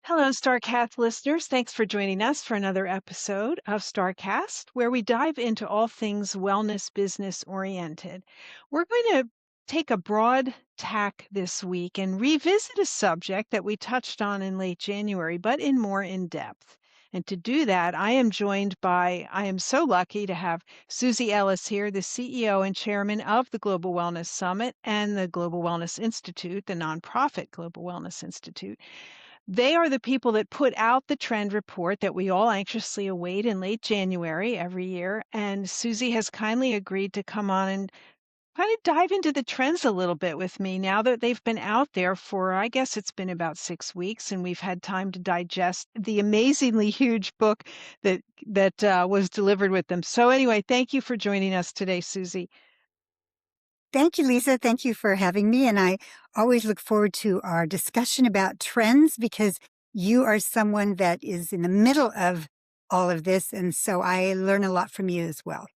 Hello, StarrCast listeners. Thanks for joining us for another episode of StarrCast, where we dive into all things wellness business oriented. We're going to take a broad tack this week and revisit a subject that we touched on in late January, but in more in depth. And to do that, I am so lucky to have Susie Ellis here, the CEO and chairman of the Global Wellness Summit and the Global Wellness Institute, the nonprofit Global Wellness Institute. They are the people that put out the trend report that we all anxiously await in late January every year. And Susie has kindly agreed to come on and kind of dive into the trends a little bit with me now that they've been out there for, I guess it's been about 6 weeks, and we've had time to digest the amazingly huge book that was delivered with them. So anyway, thank you for joining us today, Susie. Thank you, Lisa. Thank you for having me. And I always look forward to our discussion about trends because you are someone that is in the middle of all of this. And so I learn a lot from you as well.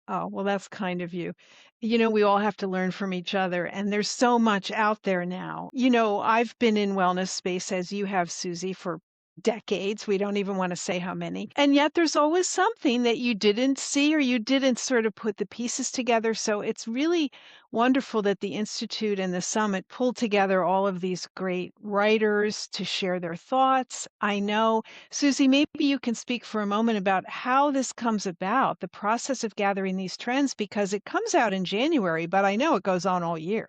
Oh, well, that's kind of you. You know, we all have to learn from each other, and there's so much out there now. You know, I've been in wellness space as you have, Susie, for decades. We don't even want to say how many. And yet there's always something that you didn't see or you didn't sort of put the pieces together. So it's really wonderful that the Institute and the Summit pulled together all of these great writers to share their thoughts. I know Susie, maybe you can speak for a moment about how this comes about, the process of gathering these trends, because it comes out in January, but I know it goes on all year.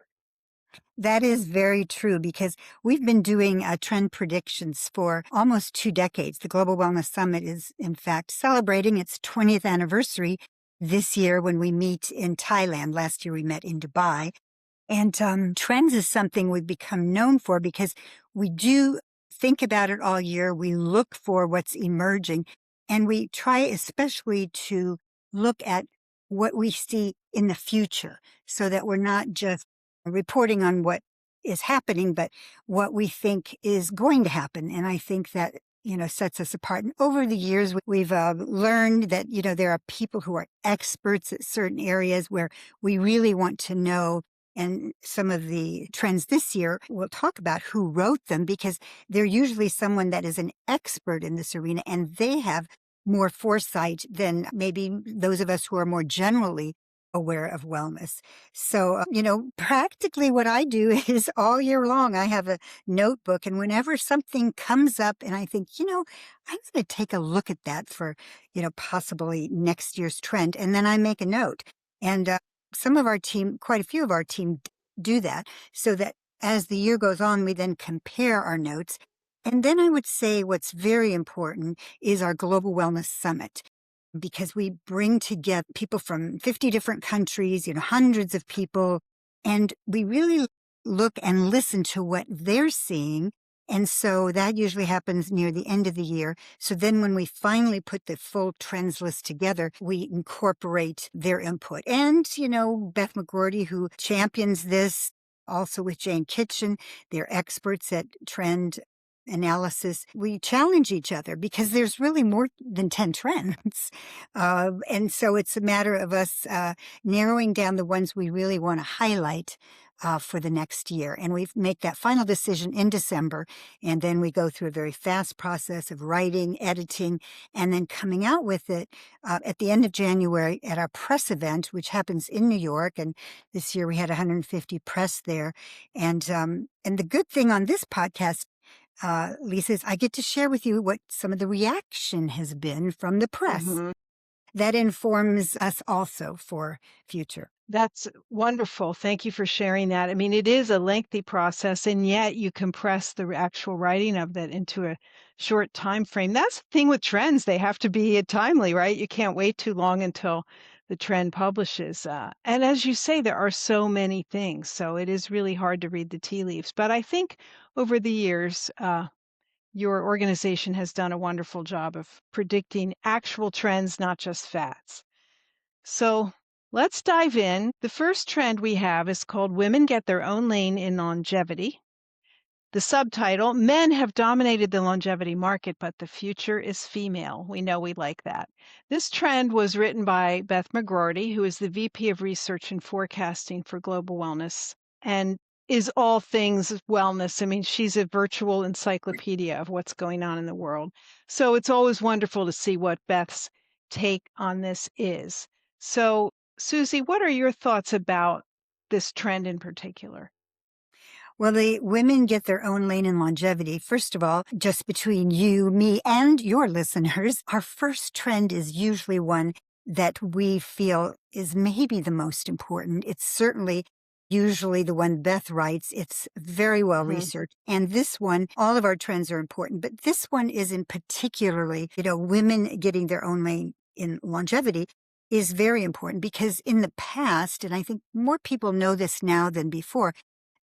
That is very true because we've been doing trend predictions for almost 2 decades. The Global Wellness Summit is, in fact, celebrating its 20th anniversary this year when we meet in Thailand. Last year we met in Dubai. And trends is something we've become known for because we do think about it all year. We look for what's emerging, and we try especially to look at what we see in the future so that we're not just reporting on what is happening, but what we think is going to happen. And I think that sets us apart. And over the years, we've learned that, there are people who are experts at certain areas where we really want to know. And some of the trends this year, we'll talk about who wrote them because they're usually someone that is an expert in this arena and they have more foresight than maybe those of us who are more generally aware of wellness. So, practically what I do is all year long, I have a notebook. And whenever something comes up and I think, I'm going to take a look at that for, possibly next year's trend. And then I make a note. And some of our team, quite a few of our team do that so that as the year goes on, we then compare our notes. And then I would say what's very important is our Global Wellness Summit because we bring together people from 50 different countries, hundreds of people, and we really look and listen to what they're seeing. And so that usually happens near the end of the year. So then when we finally put the full trends list together, we incorporate their input. And, Beth McGroarty, who champions this, also with Jane Kitchen, they're experts at trend analysis. We challenge each other because there's really more than 10 trends. And so it's a matter of us narrowing down the ones we really want to highlight for the next year. And we make that final decision in December. And then we go through a very fast process of writing, editing, and then coming out with it at the end of January at our press event, which happens in New York. And this year we had 150 press there. And the good thing on this podcast, Lisa, is I get to share with you what some of the reaction has been from the press. Mm-hmm. That informs us also for future. That's wonderful. Thank you for sharing that. I mean, it is a lengthy process, and yet you compress the actual writing of that into a short time frame. That's the thing with trends. They have to be timely, right? You can't wait too long until the trend publishes. And as you say, there are so many things. So it is really hard to read the tea leaves. But I think over the years, your organization has done a wonderful job of predicting actual trends, not just fads. So let's dive in. The first trend we have is called Women Get Their Own Lane in Longevity. The subtitle, Men Have Dominated the Longevity Market, but the Future is Female. We know we like that. This trend was written by Beth McGroarty, who is the VP of Research and Forecasting for Global Wellness. And is all things wellness. I mean, she's a virtual encyclopedia of what's going on in the world. So it's always wonderful to see what Beth's take on this is. So, Susie, what are your thoughts about this trend in particular? Well, the women get their own lane in longevity. First of all, just between you, me, and your listeners, our first trend is usually one that we feel is maybe the most important. It's certainly usually the one Beth writes. It's very well Mhm. researched. And this one, all of our trends are important, but this one is in particularly, women getting their own lane in longevity is very important because in the past, and I think more people know this now than before,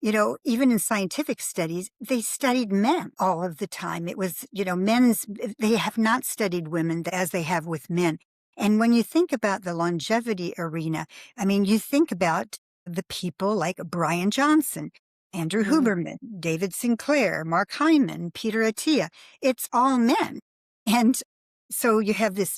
even in scientific studies, they studied men all of the time. It was, they have not studied women as they have with men. And when you think about the longevity arena, I mean, you think about the people like Brian Johnson, Andrew Mm. Huberman, David Sinclair, Mark Hyman, Peter Attia. It's all men. And so you have the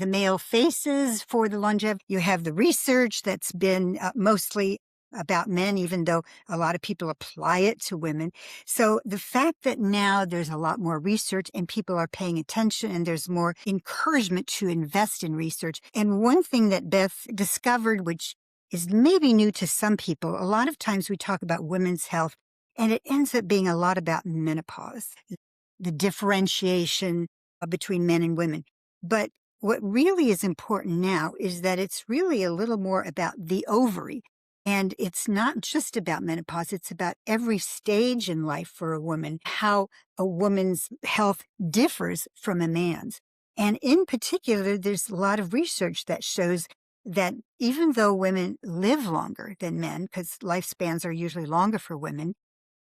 male faces for the longevity. You have the research that's been mostly about men, even though a lot of people apply it to women. So the fact that now there's a lot more research and people are paying attention and there's more encouragement to invest in research. And one thing that Beth discovered, which is maybe new to some people, a lot of times we talk about women's health and it ends up being a lot about menopause, the differentiation between men and women. But what really is important now is that it's really a little more about the ovary. And it's not just about menopause, it's about every stage in life for a woman, how a woman's health differs from a man's. And in particular, there's a lot of research that shows that even though women live longer than men, because lifespans are usually longer for women,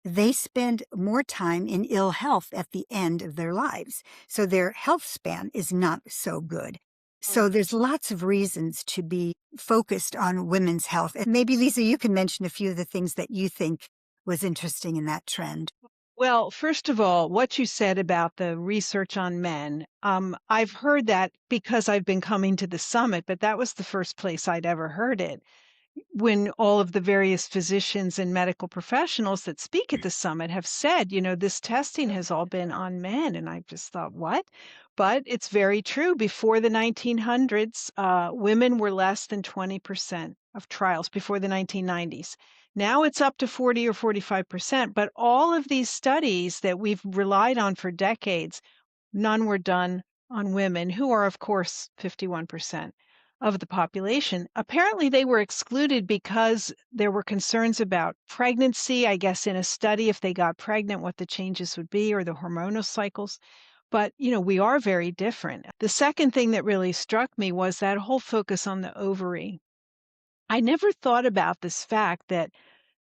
they spend more time in ill health at the end of their lives. So their health span is not so good. So there's lots of reasons to be focused on women's health. And maybe, Lisa, you can mention a few of the things that you think was interesting in that trend. Well, first of all, what you said about the research on men, I've heard that because I've been coming to the summit, but that was the first place I'd ever heard it. When all of the various physicians and medical professionals that speak at the summit have said, this testing has all been on men. And I just thought, what? But it's very true. Before the 1900s, women were less than 20% of trials before the 1990s. Now it's up to 40 or 45%. But all of these studies that we've relied on for decades, none were done on women, who are, of course, 51% of the population. Apparently, they were excluded because there were concerns about pregnancy, I guess, in a study, if they got pregnant, what the changes would be, or the hormonal cycles. But, we are very different. The second thing that really struck me was that whole focus on the ovary. I never thought about this fact that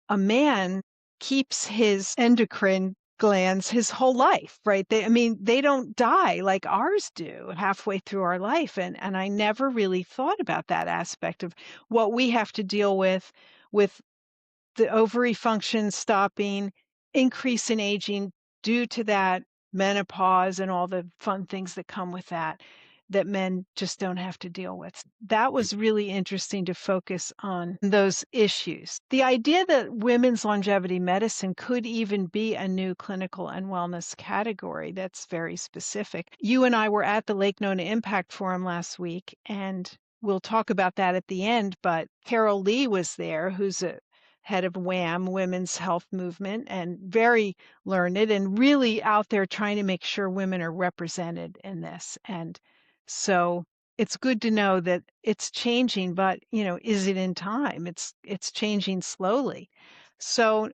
a man keeps his endocrine glands his whole life, right? They don't die like ours do halfway through our life. And I never really thought about that aspect of what we have to deal with the ovary function stopping, increase in aging due to that menopause and all the fun things that come with that, that men just don't have to deal with. That was really interesting to focus on those issues. The idea that women's longevity medicine could even be a new clinical and wellness category, that's very specific. You and I were at the Lake Nona Impact Forum last week, and we'll talk about that at the end, but Carol Lee was there, who's a head of WHAM, Women's Health Movement, and very learned and really out there trying to make sure women are represented in this. And so it's good to know that it's changing, but is it in time? It's changing slowly. So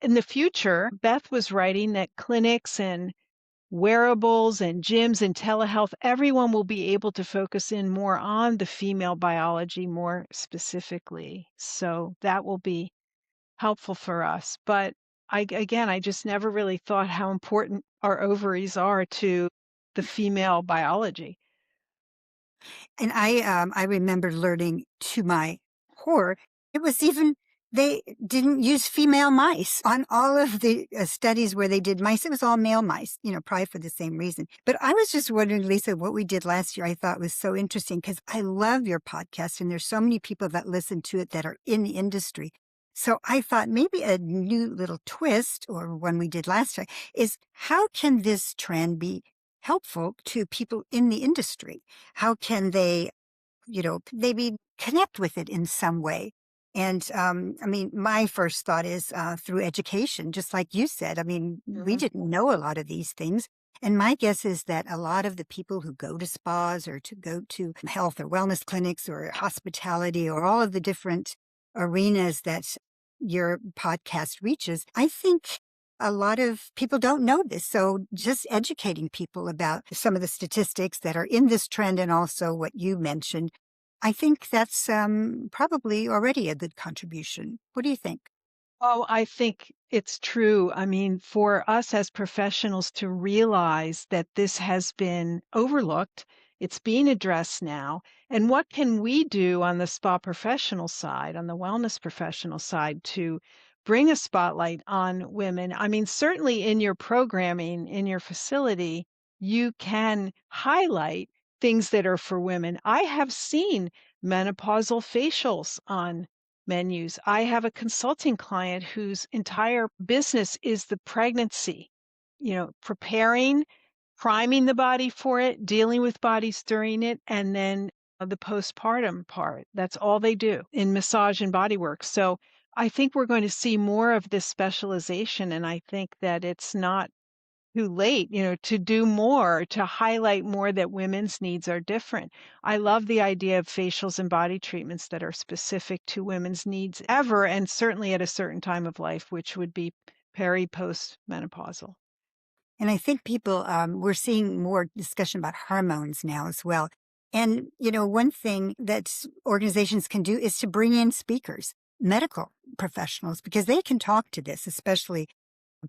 in the future, Beth was writing that clinics and wearables and gyms and telehealth, everyone will be able to focus in more on the female biology more specifically. So that will be helpful for us. But I just never really thought how important our ovaries are to the female biology. And I remember learning to my horror, it was even, they didn't use female mice on all of the studies where they did mice. It was all male mice, probably for the same reason. But I was just wondering, Lisa, what we did last year, I thought was so interesting because I love your podcast and there's so many people that listen to it that are in the industry. So I thought maybe a new little twist, or one we did last time, is how can this trend be helpful to people in the industry? How can they, maybe connect with it in some way? And I mean, my first thought is through education, just like you said. I mean, we Mhm. didn't know a lot of these things. And my guess is that a lot of the people who go to spas or to go to health or wellness clinics or hospitality or all of the different arenas that your podcast reaches, I think a lot of people don't know this. So just educating people about some of the statistics that are in this trend and also what you mentioned, I think that's probably already a good contribution. What do you think? Oh, I think it's true. I mean, for us as professionals to realize that this has been overlooked, it's being addressed now. And what can we do on the spa professional side, on the wellness professional side, to bring a spotlight on women? I mean, certainly in your programming, in your facility, you can highlight things that are for women. I have seen menopausal facials on menus. I have a consulting client whose entire business is the pregnancy, preparing, priming the body for it, dealing with bodies during it, and then the postpartum part. That's all they do in massage and body work. So I think we're going to see more of this specialization. And I think that it's not too late, to do more, to highlight more that women's needs are different. I love the idea of facials and body treatments that are specific to women's needs ever, and certainly at a certain time of life, which would be post menopausal. And I think people, we're seeing more discussion about hormones now as well. And, one thing that organizations can do is to bring in speakers, medical professionals, because they can talk to this, especially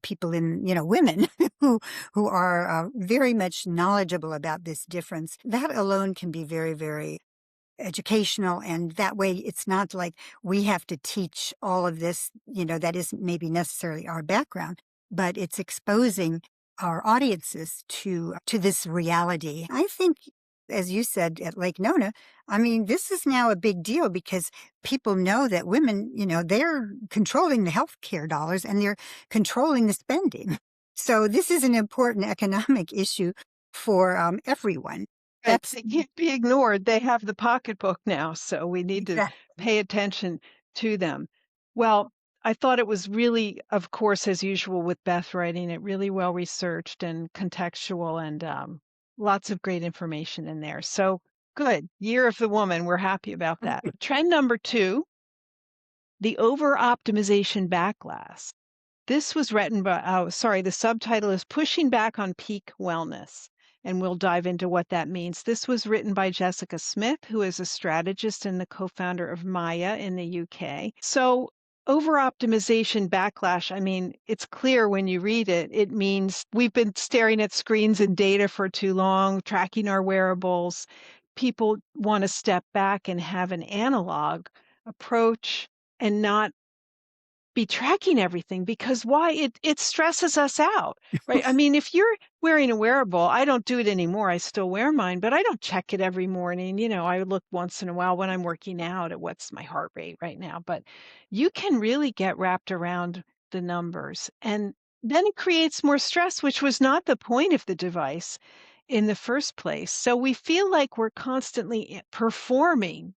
people in, women who are very much knowledgeable about this difference. That alone can be very, very educational. And that way it's not like we have to teach all of this, that isn't maybe necessarily our background, but it's exposing our audiences to this reality. I think, as you said at Lake Nona, I mean, this is now a big deal because people know that women, they're controlling the healthcare dollars and they're controlling the spending. So this is an important economic issue for everyone. Right, That's they can't be ignored. They have the pocketbook now, so we need to exactly. pay attention to them. Well, I thought it was really, of course, as usual with Beth writing it, really well researched and contextual and lots of great information in there. So good. Year of the Woman. We're happy about that. Trend number two, the over optimization backlash. This was written by, the subtitle is Pushing Back on Peak Wellness. And we'll dive into what that means. This was written by Jessica Smith, who is a strategist and the co founder of Maya in the UK. So, over optimization backlash, I mean, it's clear when you read it, it means we've been staring at screens and data for too long, tracking our wearables. People want to step back and have an analog approach and not be tracking everything because why? It stresses us out, right? I mean, if you're wearing a wearable, I don't do it anymore. I still wear mine, but I don't check it every morning. I look once in a while when I'm working out at what's my heart rate right now. But you can really get wrapped around the numbers. And then it creates more stress, which was not the point of the device in the first place. So we feel like we're constantly performing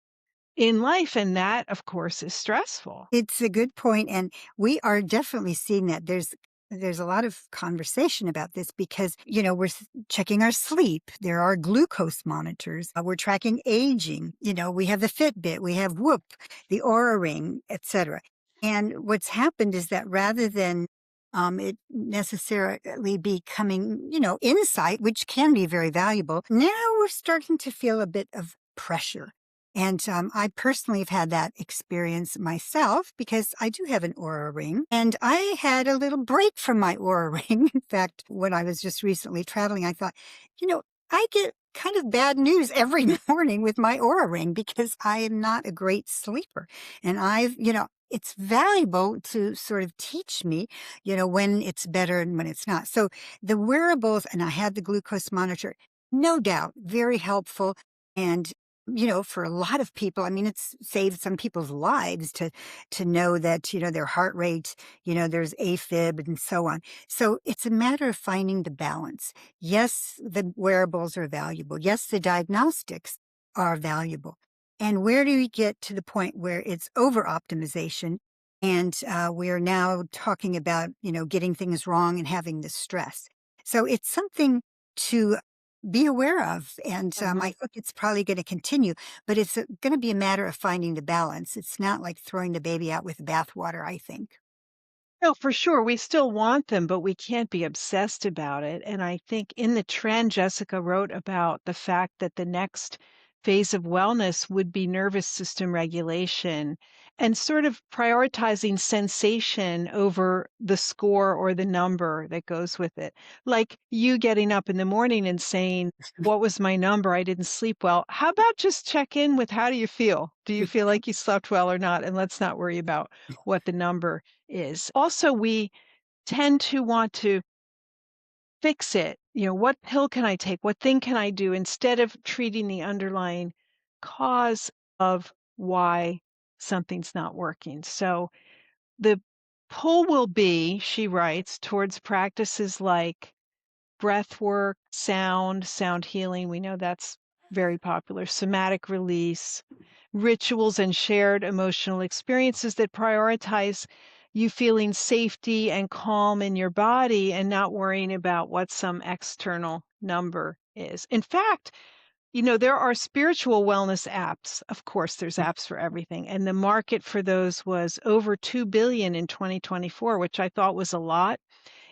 in life, and that, of course, is stressful. It's a good point, and we are definitely seeing that. There's a lot of conversation about this because, we're checking our sleep. There are glucose monitors. We're tracking aging. We have the Fitbit, we have Whoop, the Aura Ring, etc. And what's happened is that rather than it necessarily becoming, insight, which can be very valuable, now we're starting to feel a bit of pressure. And I personally have had that experience myself because I do have an Aura Ring. And I had a little break from my Aura Ring. In fact, when I was just recently traveling, I thought, I get kind of bad news every morning with my Aura Ring because I am not a great sleeper. And it's valuable to sort of teach me, when it's better and when it's not. So the wearables, and I had the glucose monitor, no doubt, very helpful. And for a lot of people, I mean, it's saved some people's lives to know that, their heart rate, there's AFib and so on. So it's a matter of finding the balance. Yes, the wearables are valuable. Yes, the diagnostics are valuable. And where do we get to the point where it's over optimization? And we're now talking about, getting things wrong and having the stress. So it's something to be aware of. And I Mhm. think it's probably going to continue, but it's going to be a matter of finding the balance. It's not like throwing the baby out with the bathwater, I think. No, for sure. We still want them, but we can't be obsessed about it. And I think in the trend, Jessica wrote about the fact that the next phase of wellness would be nervous system regulation and sort of prioritizing sensation over the score or the number that goes with it. Like you getting up in the morning and saying, what was my number? I didn't sleep well. How about just check in with how do you feel? Do you feel like you slept well or not? And let's not worry about what the number is. Also, we tend to want to fix it. What pill can I take? What thing can I do instead of treating the underlying cause of why something's not working? So the pull will be, she writes, towards practices like breath work, sound healing. We know that's very popular. Somatic release, rituals and shared emotional experiences that prioritize you feeling safety and calm in your body and not worrying about what some external number is. In fact, there are spiritual wellness apps. Of course, there's apps for everything. And the market for those was over 2 billion in 2024, which I thought was a lot.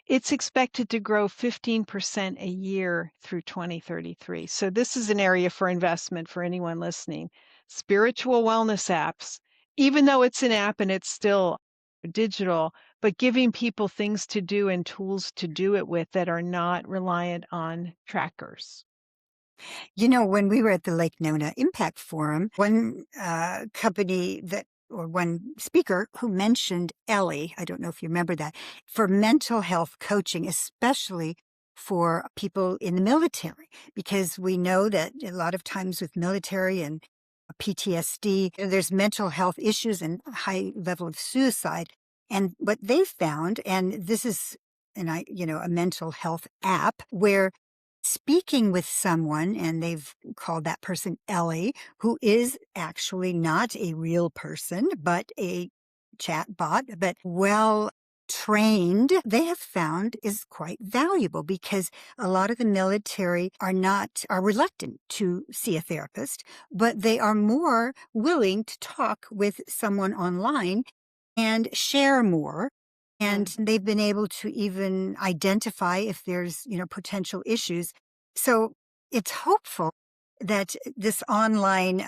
It's expected to grow 15% a year through 2033. So this is an area for investment for anyone listening. Spiritual wellness apps, even though it's an app and it's still digital, but giving people things to do and tools to do it with that are not reliant on trackers. When we were at the Lake Nona Impact Forum, one company or one speaker who mentioned Ellie, I don't know if you remember that, for mental health coaching, especially for people in the military, because we know that a lot of times with military and PTSD, there's mental health issues and a high level of suicide. And what they found, and this is a mental health app where speaking with someone, and they've called that person Ellie, who is actually not a real person, but a chat bot, but well trained, they have found is quite valuable because a lot of the military are reluctant to see a therapist, but they are more willing to talk with someone online and share more. And Mm. they've been able to even identify if there's, potential issues. So it's hopeful that this online,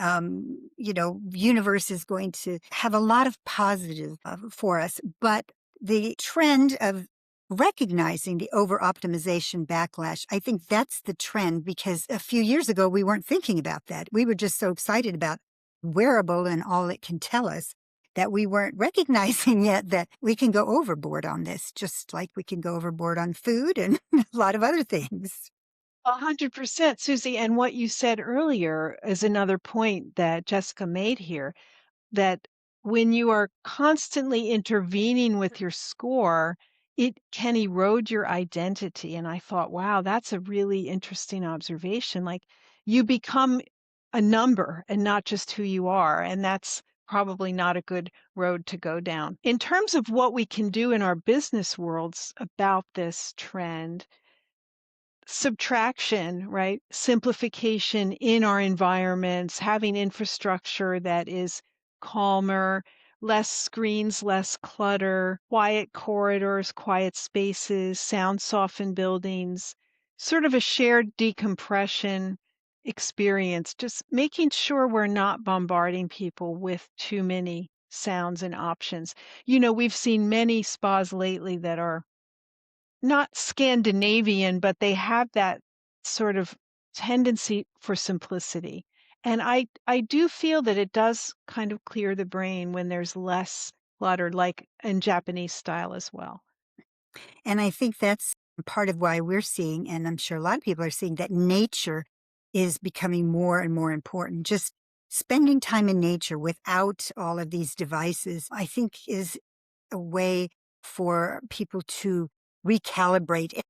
universe is going to have a lot of positive for us. But the trend of recognizing the over optimization backlash, I think that's the trend because a few years ago, we weren't thinking about that. We were just so excited about wearable and all it can tell us that we weren't recognizing yet that we can go overboard on this, just like we can go overboard on food and a lot of other things. 100%, Susie. And what you said earlier is another point that Jessica made here that when you are constantly intervening with your score, it can erode your identity. And I thought, wow, that's a really interesting observation. Like you become a number and not just who you are. And that's probably not a good road to go down. In terms of what we can do in our business worlds about this trend, subtraction, right? Simplification in our environments, having infrastructure that is calmer, less screens, less clutter, quiet corridors, quiet spaces, sound softened buildings, sort of a shared decompression experience, just making sure we're not bombarding people with too many sounds and options. We've seen many spas lately that are not Scandinavian, but they have that sort of tendency for simplicity. And I do feel that it does kind of clear the brain when there's less clutter, like in Japanese style as well. And I think that's part of why we're seeing, and I'm sure a lot of people are seeing, that nature is becoming more and more important. Just spending time in nature without all of these devices, I think, is a way for people to recalibrate.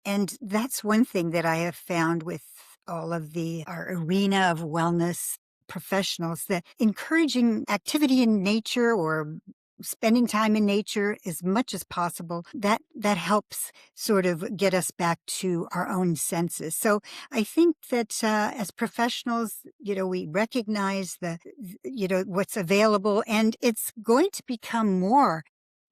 And that's one thing that I have found with all of our arena of wellness professionals, that encouraging activity in nature or spending time in nature as much as possible, that helps sort of get us back to our own senses. So I think that as professionals, we recognize what's available, and it's going to become more.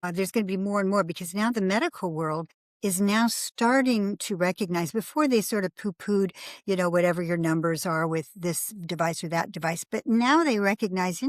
There's going to be more and more, because now the medical world is now starting to recognize. Before, they sort of poo-pooed, whatever your numbers are with this device or that device. But now they recognize,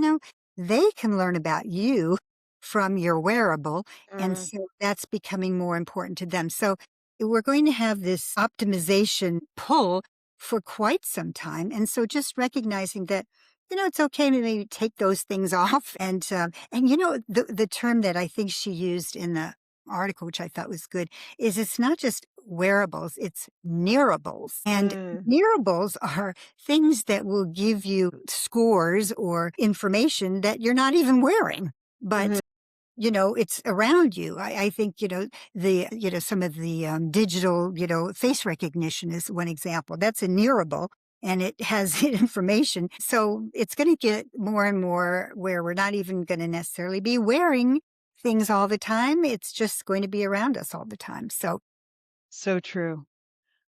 they can learn about you from your wearable. And Mm. so that's becoming more important to them. So we're going to have this optimization pull for quite some time. And so just recognizing that, it's okay to maybe take those things off. And the term that I think she used in the article, which I thought was good, is it's not just wearables, it's nearables. And Mm. nearables are things that will give you scores or information that you're not even wearing. But Mhm. it's around you. I think, some of the digital, face recognition is one example. That's a nearable, and it has information. So it's going to get more and more where we're not even going to necessarily be wearing things all the time. It's just going to be around us all the time. So So true.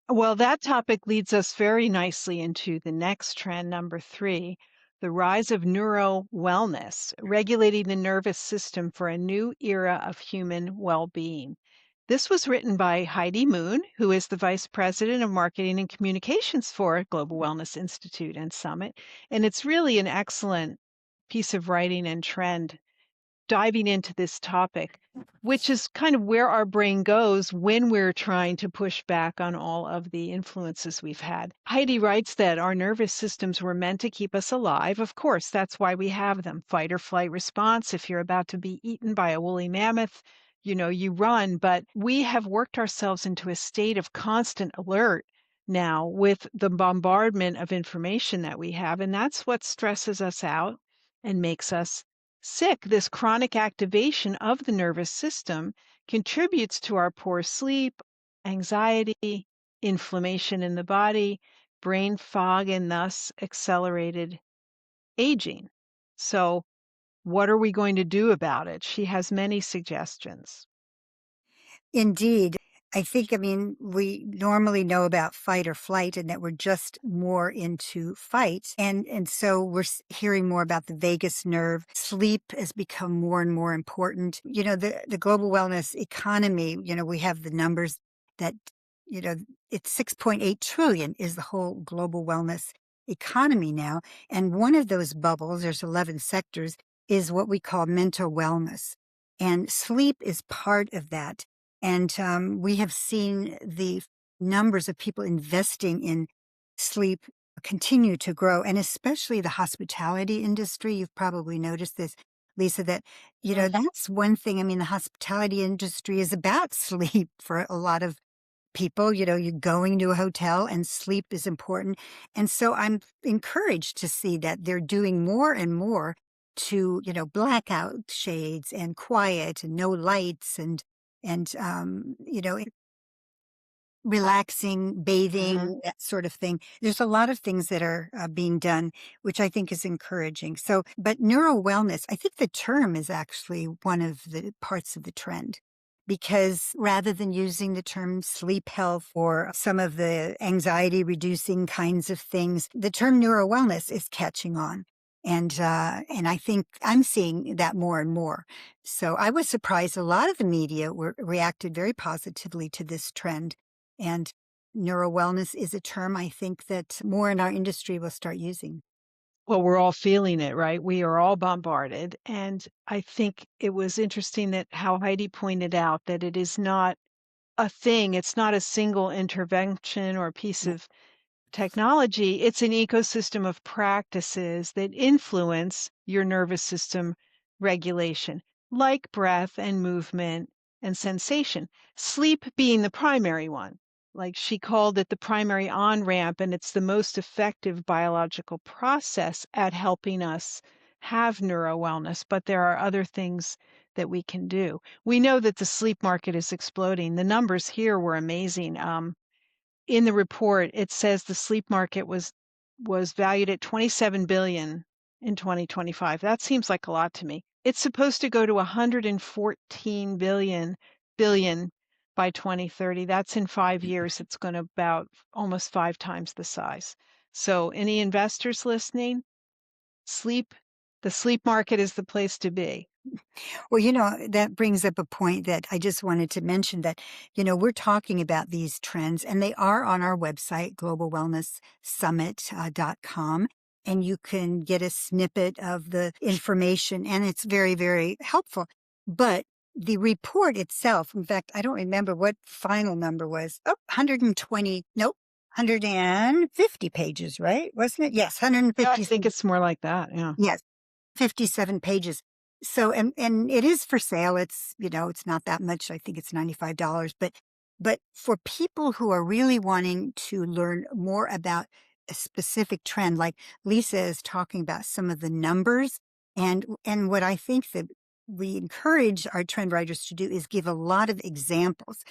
Well, that topic leads us very nicely into the next trend, number 3, the rise of neuro wellness, regulating the nervous system for a new era of human well being. This was written by Heidi Moon, who is the Vice President of Marketing and Communications for Global Wellness Institute and Summit. And it's really an excellent piece of writing and trend diving into this topic, which is kind of where our brain goes when we're trying to push back on all of the influences we've had. Heidi writes that our nervous systems were meant to keep us alive. Of course, that's why we have them. Fight or flight response. If you're about to be eaten by a woolly mammoth, you run. But we have worked ourselves into a state of constant alert now with the bombardment of information that we have. And that's what stresses us out and makes us sick. This chronic activation of the nervous system contributes to our poor sleep, anxiety, inflammation in the body, brain fog, and thus accelerated aging. So, what are we going to do about it? She has many suggestions. indeed. I mean, we normally know about fight or flight, and that we're just more into fight. And so we're hearing more about the vagus nerve. Sleep has become more and more important. The global wellness economy, we have the numbers that, you know, it's 6.8 trillion is the whole global wellness economy now. And one of those bubbles, there's 11 sectors, is what we call mental wellness. And sleep is part of that. And we have seen the numbers of people investing in sleep continue to grow, and especially the hospitality industry. You've probably noticed this, Lisa, that, Mm. that's one thing. I mean, the hospitality industry is about sleep for a lot of people. You're going to a hotel, and sleep is important. And so I'm encouraged to see that they're doing more and more to, blackout shades and quiet and no lights and relaxing, Mhm. bathing, that sort of thing. There's a lot of things that are being done, which I think is encouraging. So, but neuro wellness, I think the term is actually one of the parts of the trend, because rather than using the term sleep health or some of the anxiety reducing kinds of things, the term neuro wellness is catching on. And I think I'm seeing that more and more. So I was surprised a lot of the media reacted very positively to this trend. And neuro wellness is a term I think that more in our industry will start using. Well, we're all feeling it, right? We are all bombarded. And I think it was interesting that how Heidi pointed out that it is not a thing, it's not a single intervention or piece Yeah. of technology, it's an ecosystem of practices that influence your nervous system regulation, like breath and movement and sensation, sleep being the primary one. Like she called it the primary on ramp, and it's the most effective biological process at helping us have neuro wellness. But there are other things that we can do. We know that the sleep market is exploding. The numbers here were amazing. In the report, it says the sleep market was valued at 27 billion in 2025. That seems like a lot to me. It's supposed to go to 114 billion by 2030. That's in 5 years. It's going to about almost 5 times the size. So any investors listening, sleep the sleep market is the place to be. Well, that brings up a point that I just wanted to mention that, we're talking about these trends and they are on our website, globalwellnesssummit.com. And you can get a snippet of the information and it's very, very helpful. But the report itself, in fact, I don't remember what final number was. Oh, 120, nope, 150 pages, right? Wasn't it? Yes, Yeah, I 150. think it's more like that. Yeah. Yes. 57 pages. So, and it is for sale. It's, it's not that much. I think it's $95, but for people who are really wanting to learn more about a specific trend, like Lisa is talking about some of the numbers and what I think that we encourage our trend writers to do is give a lot of examples.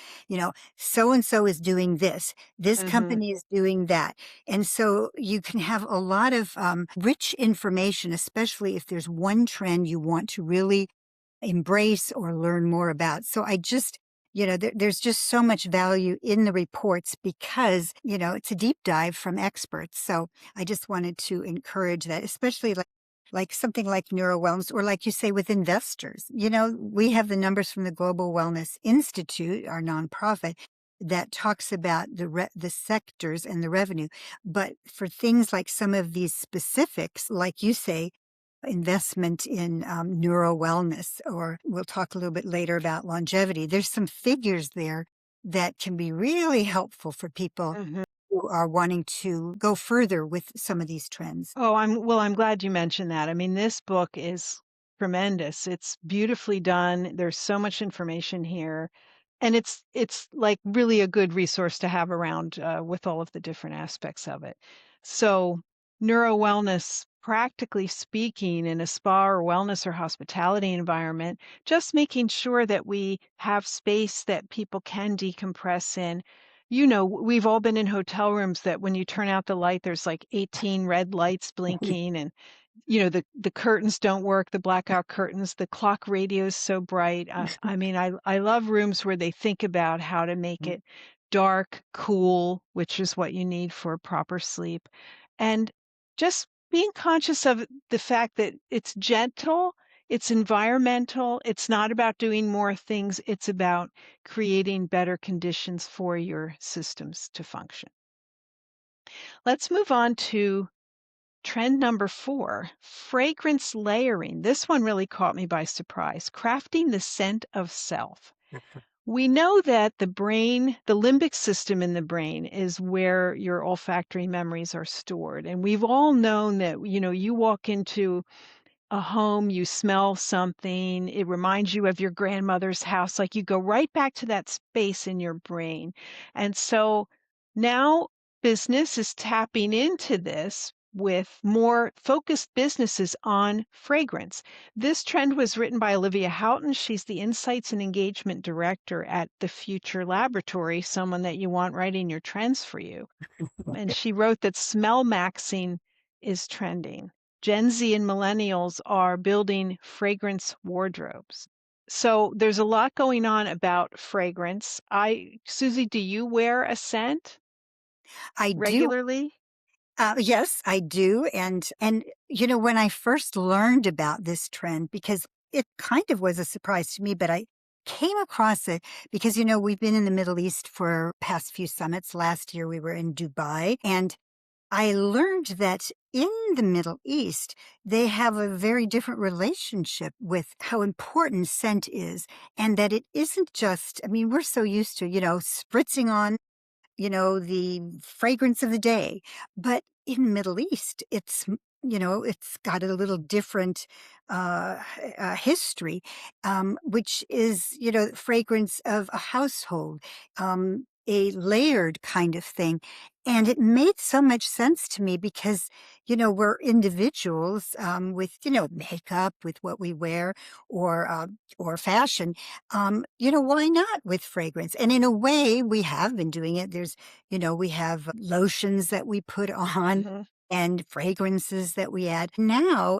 So and so is doing this Mhm. company is doing that. And so you can have a lot of rich information, especially if there's one trend you want to really embrace or learn more about. So there's just so much value in the reports because, it's a deep dive from experts. So I just wanted to encourage that, especially like something like neuro wellness, or like you say, with investors. We have the numbers from the Global Wellness Institute, our nonprofit, that talks about the sectors and the revenue. But for things like some of these specifics, like you say, investment in neuro wellness, or we'll talk a little bit later about longevity, there's some figures there that can be really helpful for people Mhm. who are wanting to go further with some of these trends. Oh, I'm glad you mentioned that. I mean, this book is tremendous. It's beautifully done. There's so much information here. And it's like really a good resource to have around with all of the different aspects of it. So, neuro wellness, practically speaking, in a spa or wellness or hospitality environment, just making sure that we have space that people can decompress in. We've all been in hotel rooms that when you turn out the light, there's like 18 red lights blinking, and the curtains don't work, the blackout curtains, the clock radio is so bright. I mean, I love rooms where they think about how to make it dark, cool, which is what you need for proper sleep. And just being conscious of the fact that it's gentle, it's environmental, it's not about doing more things, it's about creating better conditions for your systems to function. Let's move on to trend number 4, fragrance layering. This one really caught me by surprise. Crafting the scent of self. We know that the limbic system in the brain is where your olfactory memories are stored. And we've all known that, you walk into a home, you smell something, it reminds you of your grandmother's house, like you go right back to that space in your brain. And so now business is tapping into this with more focused businesses on fragrance. This trend was written by Olivia Houghton. She's the Insights and Engagement Director at the Future Laboratory, someone that you want writing your trends for you. And she wrote that smell maxing is trending. Gen Z and millennials are building fragrance wardrobes. So there's a lot going on about fragrance. Susie, do you wear a scent I do. regularly? Yes, I do. And when I first learned about this trend, because it kind of was a surprise to me, but I came across it because, we've been in the Middle East for past few summits. Last year we were in Dubai, and I learned that in the Middle East, they have a very different relationship with how important scent is, and that it isn't just, I mean, we're so used to, spritzing on the fragrance of the day. But in Middle East, it's got a little different history, which is, fragrance of a household. a layered kind of thing. And it made so much sense to me because, we're individuals with, makeup, with what we wear, or fashion. Why not with fragrance? And in a way, we have been doing it. We have lotions that we put on Mhm. and fragrances that we add now.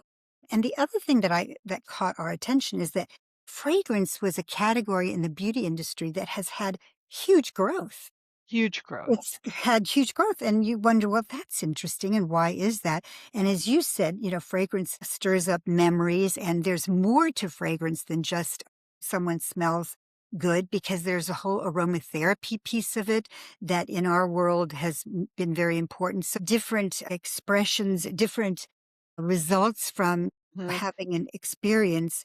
And the other thing that caught our attention is that fragrance was a category in the beauty industry that has had huge growth. Huge growth. It's had huge growth, and you wonder, well, that's interesting, and why is that? And as you said, fragrance stirs up memories, and there's more to fragrance than just someone smells good, because there's a whole aromatherapy piece of it that in our world has been very important. So different expressions, different results from Mhm. having an experience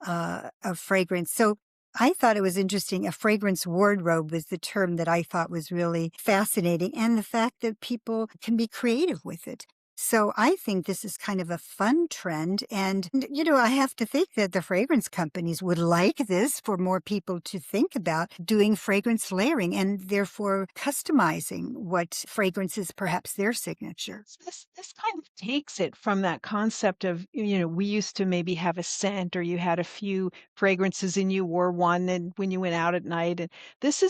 of fragrance. So I thought it was interesting. A fragrance wardrobe was the term that I thought was really fascinating, and the fact that people can be creative with it. So I think this is kind of a fun trend. And, I have to think that the fragrance companies would like this for more people to think about doing fragrance layering and therefore customizing what fragrance is perhaps their signature. So this kind of takes it from that concept of, we used to maybe have a scent or you had a few fragrances and you wore one and when you went out at night. And this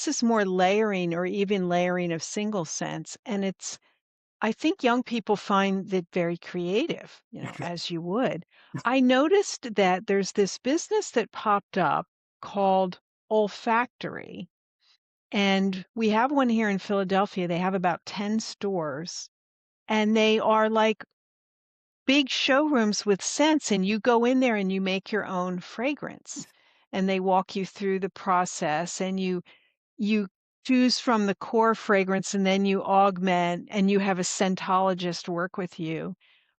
is more layering or even layering of single scents. And I think young people find it very creative, as you would. I noticed that there's this business that popped up called Olfactory. And we have one here in Philadelphia. They have about 10 stores and they are like big showrooms with scents, and you go in there and you make your own fragrance. And they walk you through the process and you choose from the core fragrance and then you augment and you have a scentologist work with you.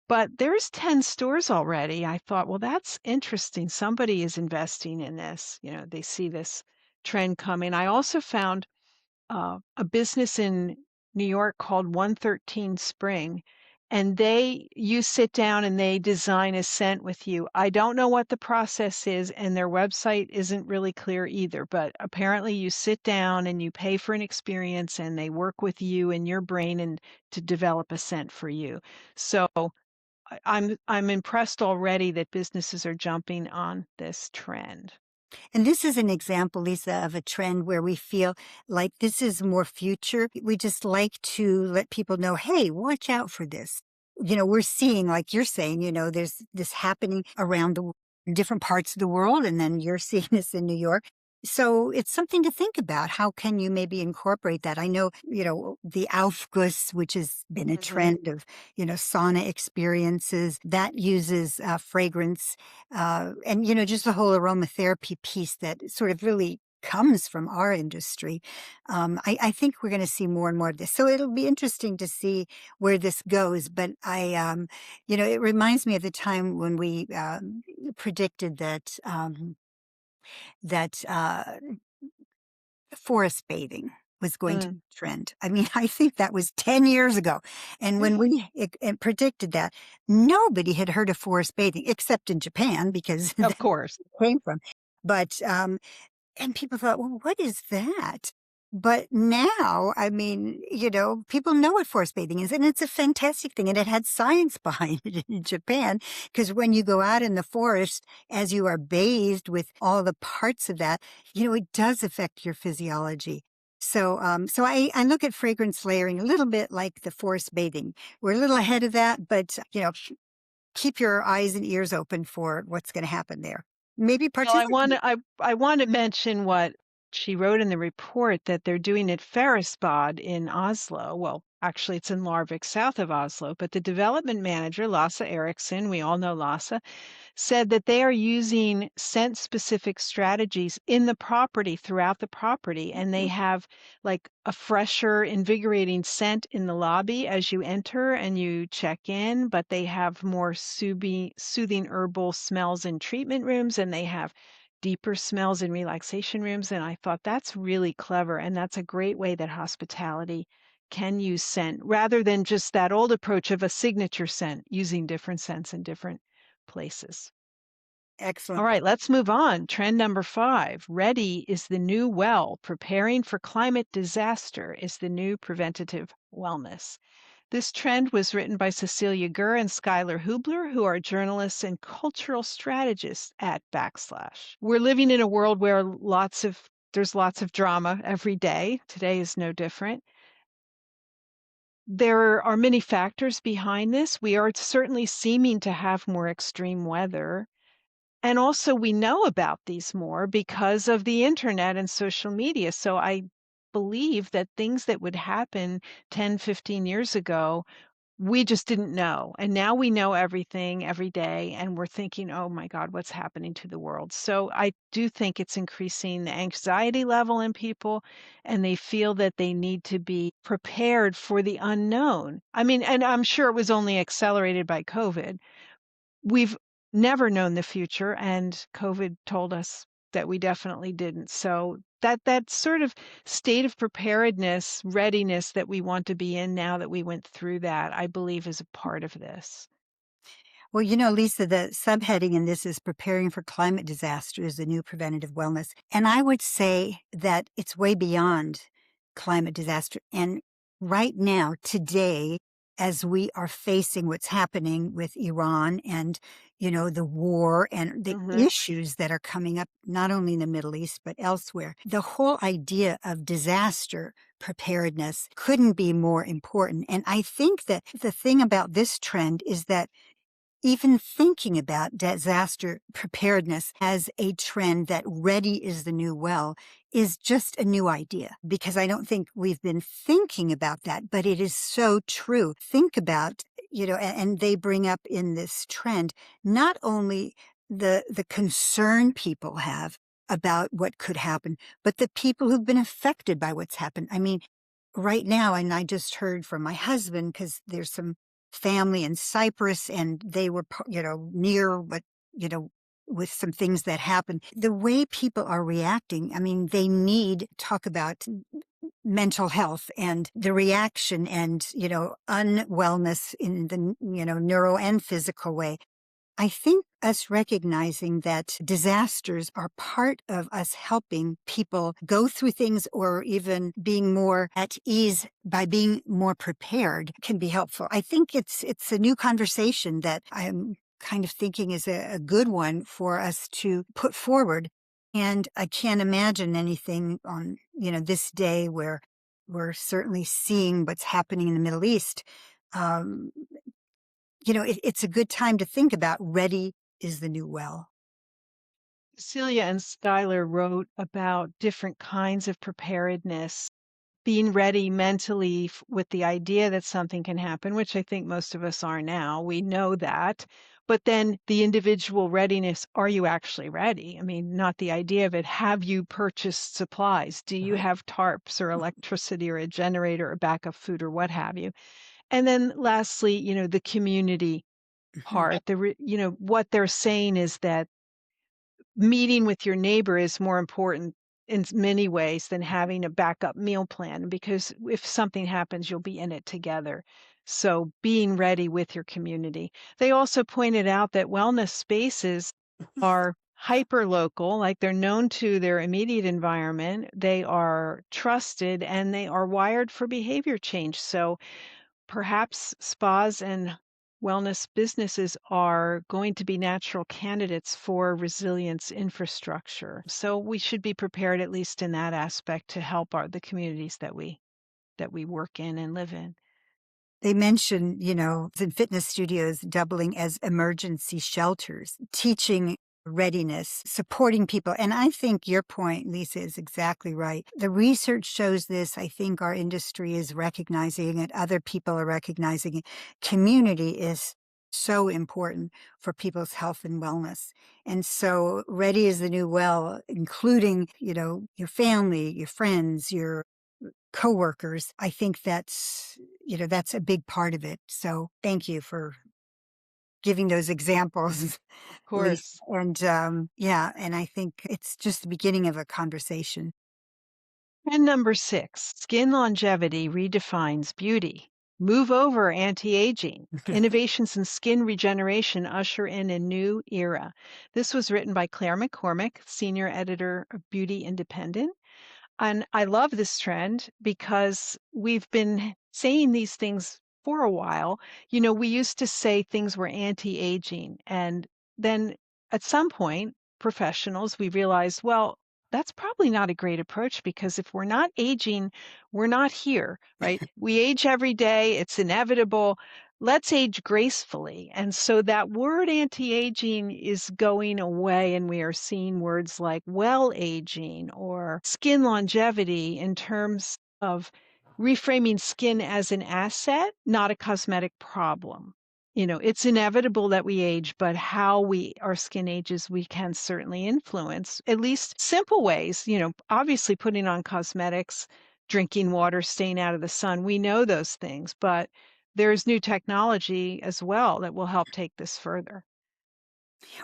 But there's 10 stores already. I thought, well, that's interesting. Somebody is investing in this. They see this trend coming. I also found a business in New York called 113 Spring, and you sit down and they design a scent with you. I don't know what the process is, and their website isn't really clear either, but apparently you sit down and you pay for an experience and they work with you and your brain and to develop a scent for you. So I'm impressed already that businesses are jumping on this trend. And this is an example, Lisa, of a trend where we feel like this is more future. We just like to let people know, hey, watch out for this. We're seeing, like you're saying, there's this happening around in different parts of the world, and then you're seeing this in New York. So it's something to think about. How can you maybe incorporate that? I know, the Aufguss, which has been a Mhm. trend of, sauna experiences that uses fragrance and, just the whole aromatherapy piece that sort of really comes from our industry. I think we're going to see more and more of this. So it'll be interesting to see where this goes. But it reminds me of the time when we predicted that forest bathing was going to Mm. trend. I mean, I think that was 10 years ago. And when we predicted that, nobody had heard of forest bathing except in Japan because Of that's course. where it came from. But and people thought, well, what is that? But now, I mean, people know what forest bathing is, and it's a fantastic thing. And it had science behind it in Japan, because when you go out in the forest, as you are bathed with all the parts of that, it does affect your physiology. So I look at fragrance layering a little bit like the forest bathing. We're a little ahead of that, but, keep your eyes and ears open for what's going to happen there. Maybe Well, I participate. wanna I wanna mention what she wrote in the report that they're doing at Ferrisbod in Oslo. Well, actually, it's in Larvik, south of Oslo, but the development manager, Lasse Eriksson, we all know Lasse, said that they are using scent-specific strategies in the property, throughout the property, and they have, like, a fresher, invigorating scent in the lobby as you enter and you check in, but they have more soothing herbal smells in treatment rooms, and they have deeper smells in relaxation rooms, and I thought that's really clever, and that's a great way that hospitality can use scent rather than just that old approach of a signature scent, using different scents in different places. All Excellent. right, let's move on. Trend number 5. Ready is the new well. Preparing for climate disaster is the new preventative wellness. This trend was written by Cecilia Gurr and Skylar Hubler, who are journalists and cultural strategists at Backslash. We're living in a world where there's lots of drama every day. Today is no different. There are many factors behind this. We are certainly seeming to have more extreme weather. And also, we know about these more because of the internet and social media. So I believe that things that would happen 10, 15 years ago, we just didn't know. And now we know everything every day. And we're thinking, oh my God, what's happening to the world? So I do think it's increasing the anxiety level in people, and they feel that they need to be prepared for the unknown. I mean, and I'm sure it was only accelerated by COVID. We've never known the future, and COVID told us that we definitely didn't. So that sort of state of preparedness, readiness that we want to be in now that we went through that, I believe is a part of this. Well, Lisa, the subheading in this is Preparing for Climate Disaster is the New Preventative Wellness. And I would say that it's way beyond climate disaster. And right now, today, as we are facing what's happening with Iran and, the war and the Mhm. issues that are coming up, not only in the Middle East, but elsewhere, the whole idea of disaster preparedness couldn't be more important. And I think that the thing about this trend is that even thinking about disaster preparedness as a trend that ready is the new well is just a new idea because I don't think we've been thinking about that, but it is so true. Think about, and they bring up in this trend, not only the concern people have about what could happen, but the people who've been affected by what's happened. I mean, right now, and I just heard from my husband because there's some family in Cyprus and they were, near what, you know, with some things that happened. The way people are reacting, I mean, they need talk about mental health and the reaction and, unwellness in the, neuro and physical way. I think us recognizing that disasters are part of us helping people go through things or even being more at ease by being more prepared can be helpful. I think it's a new conversation that I'm kind of thinking is a good one for us to put forward. And I can't imagine anything on, this day where we're certainly seeing what's happening in the Middle East. Um, it's a good time to think about ready is the new well. Celia and Schuyler wrote about different kinds of preparedness, being ready mentally with the idea that something can happen, which I think most of us are now. We know that. But then the individual readiness, are you actually ready? I mean, not the idea of it. Have you purchased supplies? Do you have tarps or electricity or a generator or backup food or what have you? And then lastly, the community Mhm. part, what they're saying is that meeting with your neighbor is more important in many ways than having a backup meal plan because if something happens, you'll be in it together. So being ready with your community. They also pointed out that wellness spaces are hyper local, like they're known to their immediate environment, they are trusted, and they are wired for behavior change. So perhaps spas and wellness businesses are going to be natural candidates for resilience infrastructure. So we should be prepared at least in that aspect to help the communities that we work in and live in. They mention, the fitness studios doubling as emergency shelters, teaching readiness, supporting people. And I think your point, Lisa, is exactly right. The research shows this. I think our industry is recognizing it. Other people are recognizing it. Community is so important for people's health and wellness. And so ready is the new well, including, your family, your friends, your coworkers. I think that's a big part of it. So thank you for giving those examples, Of Lisa. course. And yeah, and I think it's just the beginning of a conversation. And number 6, skin longevity redefines beauty. Move over anti-aging. Innovations in skin regeneration usher in a new era. This was written by Claire McCormick, senior editor of Beauty Independent. And I love this trend because we've been saying these things for a while. We used to say things were anti-aging, and then at some point, professionals, we realized, well, that's probably not a great approach because if we're not aging, we're not here, right? We age every day, it's inevitable. Let's age gracefully. And so that word anti-aging is going away, and we are seeing words like well aging or skin longevity in terms of reframing skin as an asset, not a cosmetic problem. It's inevitable that we age, but how our skin ages, we can certainly influence, at least simple ways, obviously putting on cosmetics, drinking water, staying out of the sun. We know those things, but there's new technology as well that will help take this further.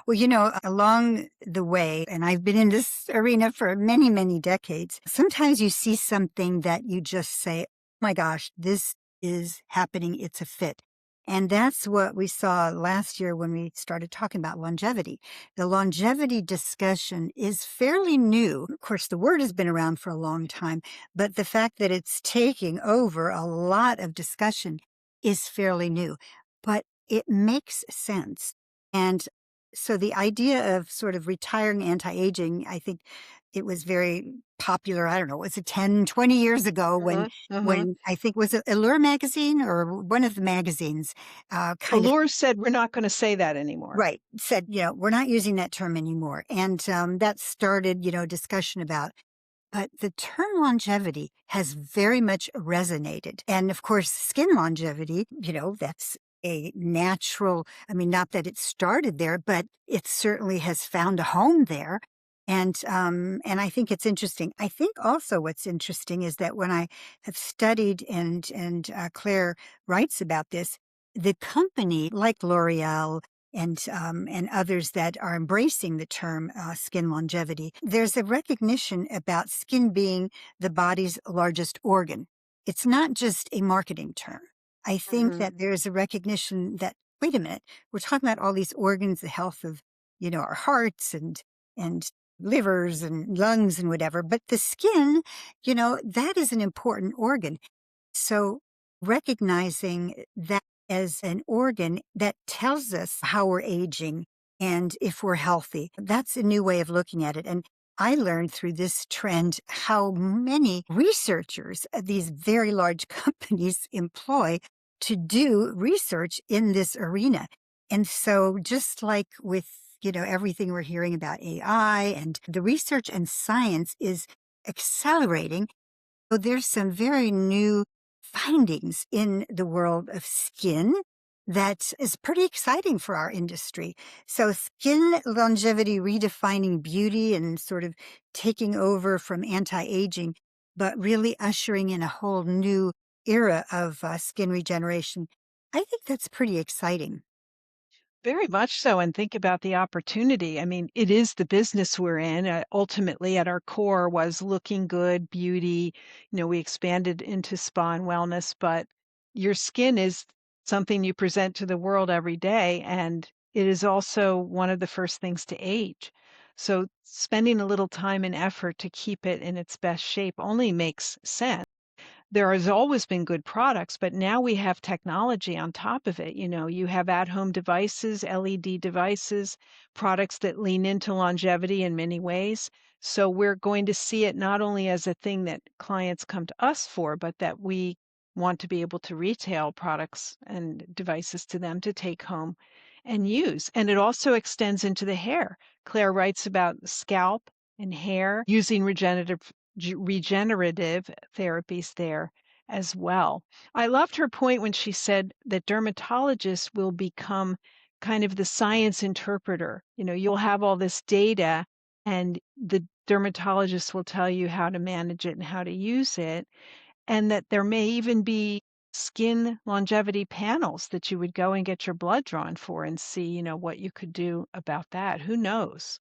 Well, along the way, and I've been in this arena for many, many decades, sometimes you see something that you just say, oh my gosh, this is happening. It's a fit. And that's what we saw last year when we started talking about longevity. The longevity discussion is fairly new. Of course, the word has been around for a long time, but the fact that it's taking over a lot of discussion is fairly new. But it makes sense. And so the idea of sort of retiring anti-aging, I think it was very popular. I don't know, was it 10, 20 years ago when Uh-huh, uh-huh. when I think was it Allure magazine or one of the magazines kind of Allure said we're not going to say that anymore. right said, we're not using that term anymore. And that started, discussion about but the term longevity has very much resonated. And of course, skin longevity, that's a natural, I mean, not that it started there, but it certainly has found a home there. And I think it's interesting. I think also what's interesting is that when I have studied and Claire writes about this, the company like L'Oreal and others that are embracing the term skin longevity, there's a recognition about skin being the body's largest organ. It's not just a marketing term. I think Mhm. that there's a recognition that, wait a minute, we're talking about all these organs, the health of, our hearts and livers and lungs and whatever, but the skin, that is an important organ. So recognizing that as an organ that tells us how we're aging and if we're healthy, that's a new way of looking at it. And I learned through this trend how many researchers these very large companies employ to do research in this arena. And so just like with, everything we're hearing about AI and the research and science is accelerating, so there's some very new findings in the world of skin that is pretty exciting for our industry. So skin longevity redefining beauty and sort of taking over from anti-aging, but really ushering in a whole new era of skin regeneration. I think that's pretty exciting. Very much so, and think about the opportunity. I mean, it is the business we're in. Ultimately, at our core was looking good, beauty. We expanded into spa and wellness, but your skin is something you present to the world every day, and it is also one of the first things to age. So spending a little time and effort to keep it in its best shape only makes sense. There has always been good products, but now we have technology on top of it. You have at-home devices, LED devices, products that lean into longevity in many ways. So we're going to see it not only as a thing that clients come to us for, but that we want to be able to retail products and devices to them to take home and use. And it also extends into the hair. Claire writes about scalp and hair using regenerative therapies there as well. I loved her point when she said that dermatologists will become kind of the science interpreter. You'll have all this data, and the dermatologist will tell you how to manage it and how to use it, and that there may even be skin longevity panels that you would go and get your blood drawn for and see, what you could do about that. Who knows?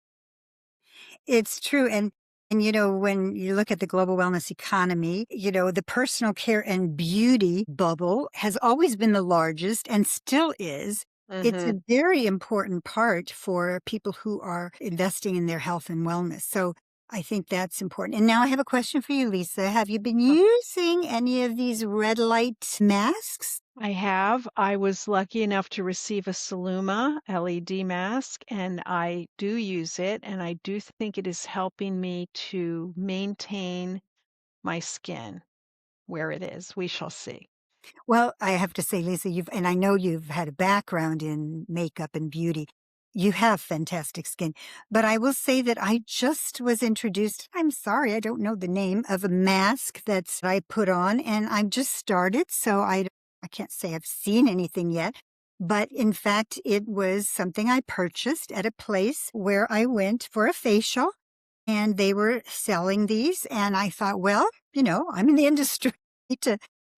It's true. And And, when you look at the global wellness economy, the personal care and beauty bubble has always been the largest and still is. It's a Mhm. very important part for people who are investing in their health and wellness. So I think that's important. And now I have a question for you, Lisa. Have you been using any of these red light masks? I have. I was lucky enough to receive a Saluma LED mask, and I do use it, and I do think it is helping me to maintain my skin where it is. We shall see. Well, I have to say, Lisa, and I know you've had a background in makeup and beauty. You have fantastic skin. But I will say that I just was introduced, I'm sorry, I don't know the name of a mask that I put on, and I've just started. So I can't say I've seen anything yet. But in fact, it was something I purchased at a place where I went for a facial and they were selling these. And I thought, well, I'm in the industry to,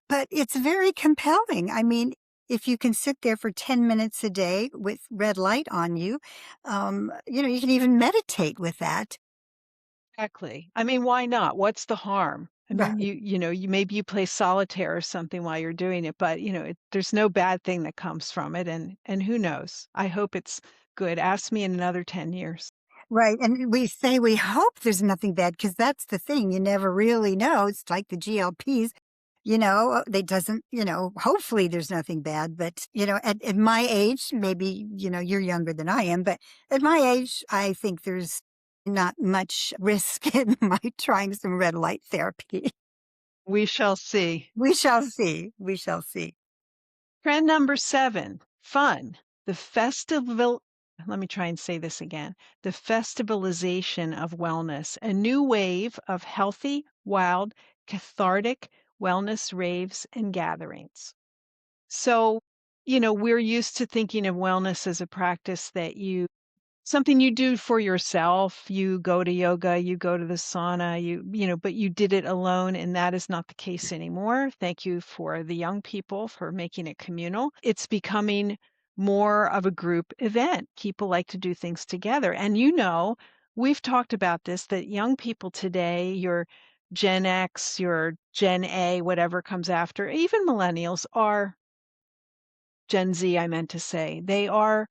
but it's very compelling. I mean, if you can sit there for 10 minutes a day with red light on you, you can even meditate with that. Exactly. I mean, why not? What's the harm? I mean, Right. you maybe you play solitaire or something while you're doing it, but there's no bad thing that comes from it, and who knows? I hope it's good. Ask me in another 10 years. Right. And we say we hope there's nothing bad because that's the thing. You never really know. It's like the GLPs. They doesn't, hopefully there's nothing bad. But, at my age, maybe, you're younger than I am, but at my age, I think there's not much risk in my trying some red light therapy. We shall see. We shall see. We shall see. Trend number 7, fun. The festival let me try and say this again. The festivalization of wellness, a new wave of healthy, wild, cathartic wellness raves and gatherings. So, we're used to thinking of wellness as a practice that something you do for yourself. You go to yoga, you go to the sauna, but you did it alone, and that is not the case anymore. Thank you for the young people for making it communal. It's becoming more of a group event. People like to do things together. And we've talked about this that young people today, your Gen X, your Gen A, whatever comes after, even millennials are Gen Z, I meant to say, they are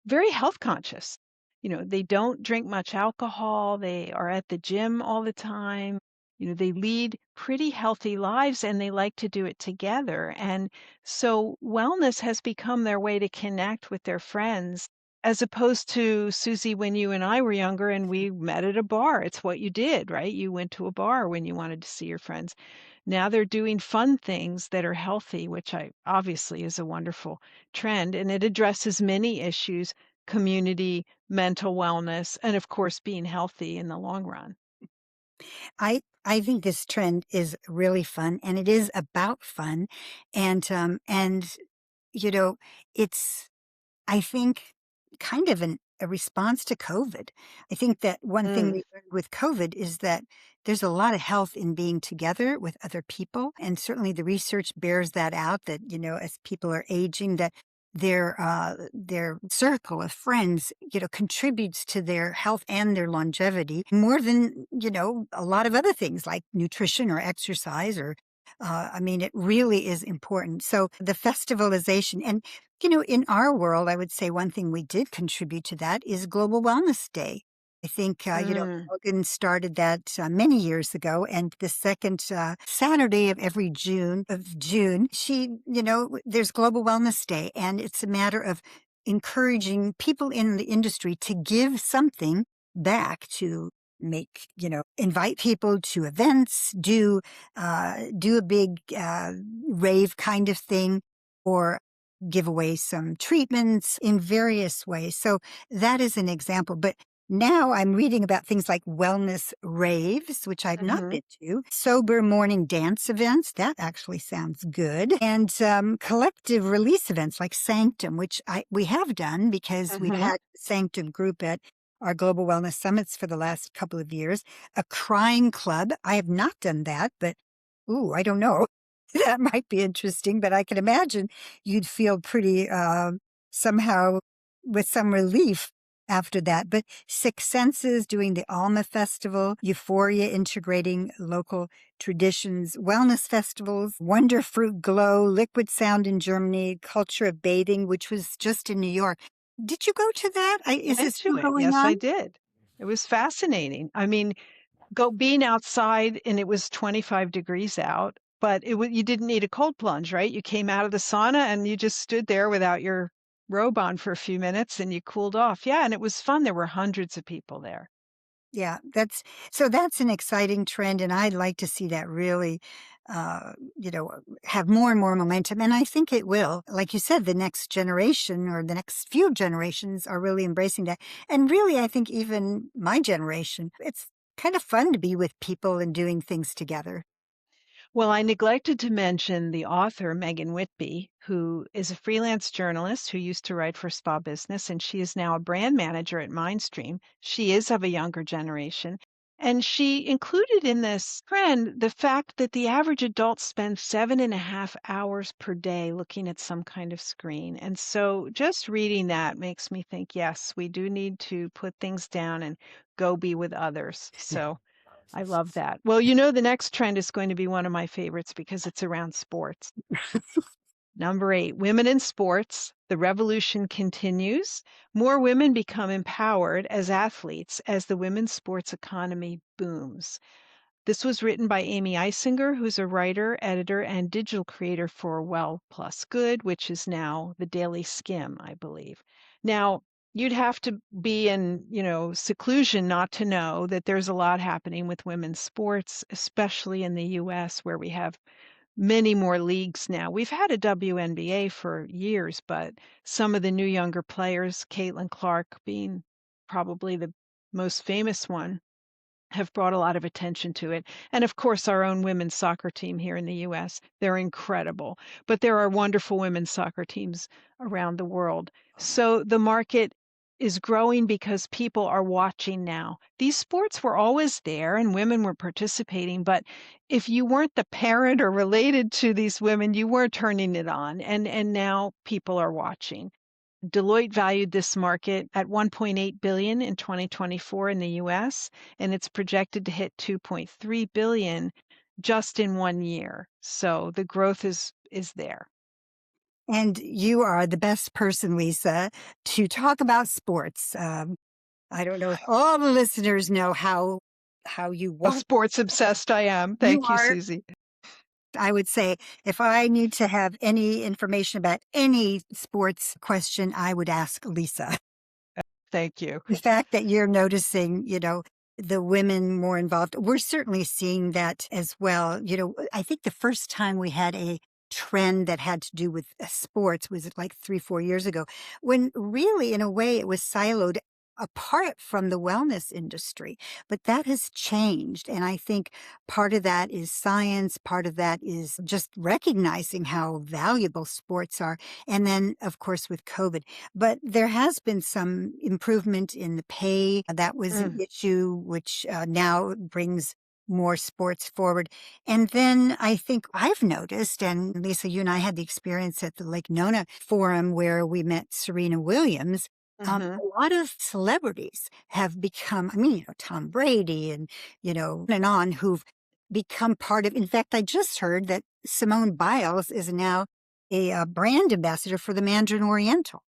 very health conscious. They don't drink much alcohol. They are at the gym all the time. They lead pretty healthy lives and they like to do it together. And so wellness has become their way to connect with their friends as opposed to Susie, when you and I were younger and we met at a bar. It's what you did, right? You went to a bar when you wanted to see your friends. Now they're doing fun things that are healthy, which I obviously is a wonderful trend, and it addresses many issues, community, mental wellness, and of course being healthy in the long run. I think this trend is really fun and it is about fun. And, you know, it's, I think, kind of a response to COVID. I think that one thing Mm, we learned with COVID is that there's a lot of health in being together with other people. And certainly the research bears that out that, as people are aging, that their circle of friends, contributes to their health and their longevity more than, a lot of other things like nutrition or exercise or I mean, it really is important. So the festivalization, and in our world, I would say one thing we did contribute to that is Global Wellness Day. I think, mm, Logan started that many years ago, and the second Saturday of every June, there's Global Wellness Day, and it's a matter of encouraging people in the industry to give something back to make, invite people to events, do a big rave kind of thing, or give away some treatments in various ways. So that is an example. But now I'm reading about things like wellness raves, which I've not mhm, been to, sober morning dance events. That actually sounds good. And collective release events like Sanctum, which we have done because we've mhm. had Sanctum group at our global wellness summits for the last couple of years. A crying club. I have not done that, but ooh, I don't know. That might be interesting, but I can imagine you'd feel pretty somehow with some relief after that. But Six Senses doing the Alma Festival, Euphoria integrating local traditions, wellness festivals, Wonder Fruit Glow, Liquid Sound in Germany, Culture of Bathing, which was just in New York. Did you go to that? Is it Went to still it. going Yes, on? I did. It was fascinating. I mean, go being outside and it was 25 degrees out, but you didn't need a cold plunge, right? You came out of the sauna and you just stood there without your robe on for a few minutes and you cooled off. Yeah, and it was fun. There were hundreds of people there. Yeah, that's an exciting trend, and I'd like to see that really, have more and more momentum, and I think it will. Like you said, the next generation or the next few generations are really embracing that, and really, I think even my generation, it's kind of fun to be with people and doing things together. Well, I neglected to mention the author, Megan Whitby, who is a freelance journalist who used to write for Spa Business, and she is now a brand manager at Mindstream. She is of a younger generation. And she included in this trend the fact that the average adult spends 7.5 hours per day looking at some kind of screen. And so just reading that makes me think, yes, we do need to put things down and go be with others. So I love that. Well, the next trend is going to be one of my favorites because it's around sports. Number 8, women in sports. The revolution continues. More women become empowered as athletes as the women's sports economy booms. This was written by Amy Eisinger, who's a writer, editor, and digital creator for Well Plus Good, which is now the Daily Skim, I believe. Now, you'd have to be in, seclusion not to know that there's a lot happening with women's sports, especially in the US, where we have many more leagues now. We've had a WNBA for years, but some of the new younger players, Caitlin Clark being probably the most famous one, have brought a lot of attention to it. And of course, our own women's soccer team here in the US, they're incredible. But there are wonderful women's soccer teams around the world. So the market is growing because people are watching now. These sports were always there and women were participating, but if you weren't the parent or related to these women, you weren't turning it on. And now people are watching. Deloitte valued this market at 1.8 billion in 2024 in the US, and it's projected to hit 2.3 billion just in 1 year. So the growth is there. And you are the best person, Lisa, to talk about sports. I don't know if all the listeners know how you How walk. sports obsessed I am. You Thank you, are. Susie. I would say if I need to have any information about any sports question, I would ask Lisa. Thank you. The fact that you're noticing, the women more involved, we're certainly seeing that as well. I think the first time we had a trend that had to do with sports was it like 3, 4 years ago, when really, in a way, it was siloed apart from the wellness industry. But that has changed. And I think part of that is science, part of that is just recognizing how valuable sports are. And then, of course, with COVID. But there has been some improvement in the pay. That was an Mm, issue, which now brings more sports forward. And then I think I've noticed, and Lisa, you and I had the experience at the Lake Nona Forum where we met Serena Williams. mhm. A lot of celebrities have become, I mean, Tom Brady and, and on, who've become part of, in fact, I just heard that Simone Biles is now a brand ambassador for the Mandarin Oriental. Hmm.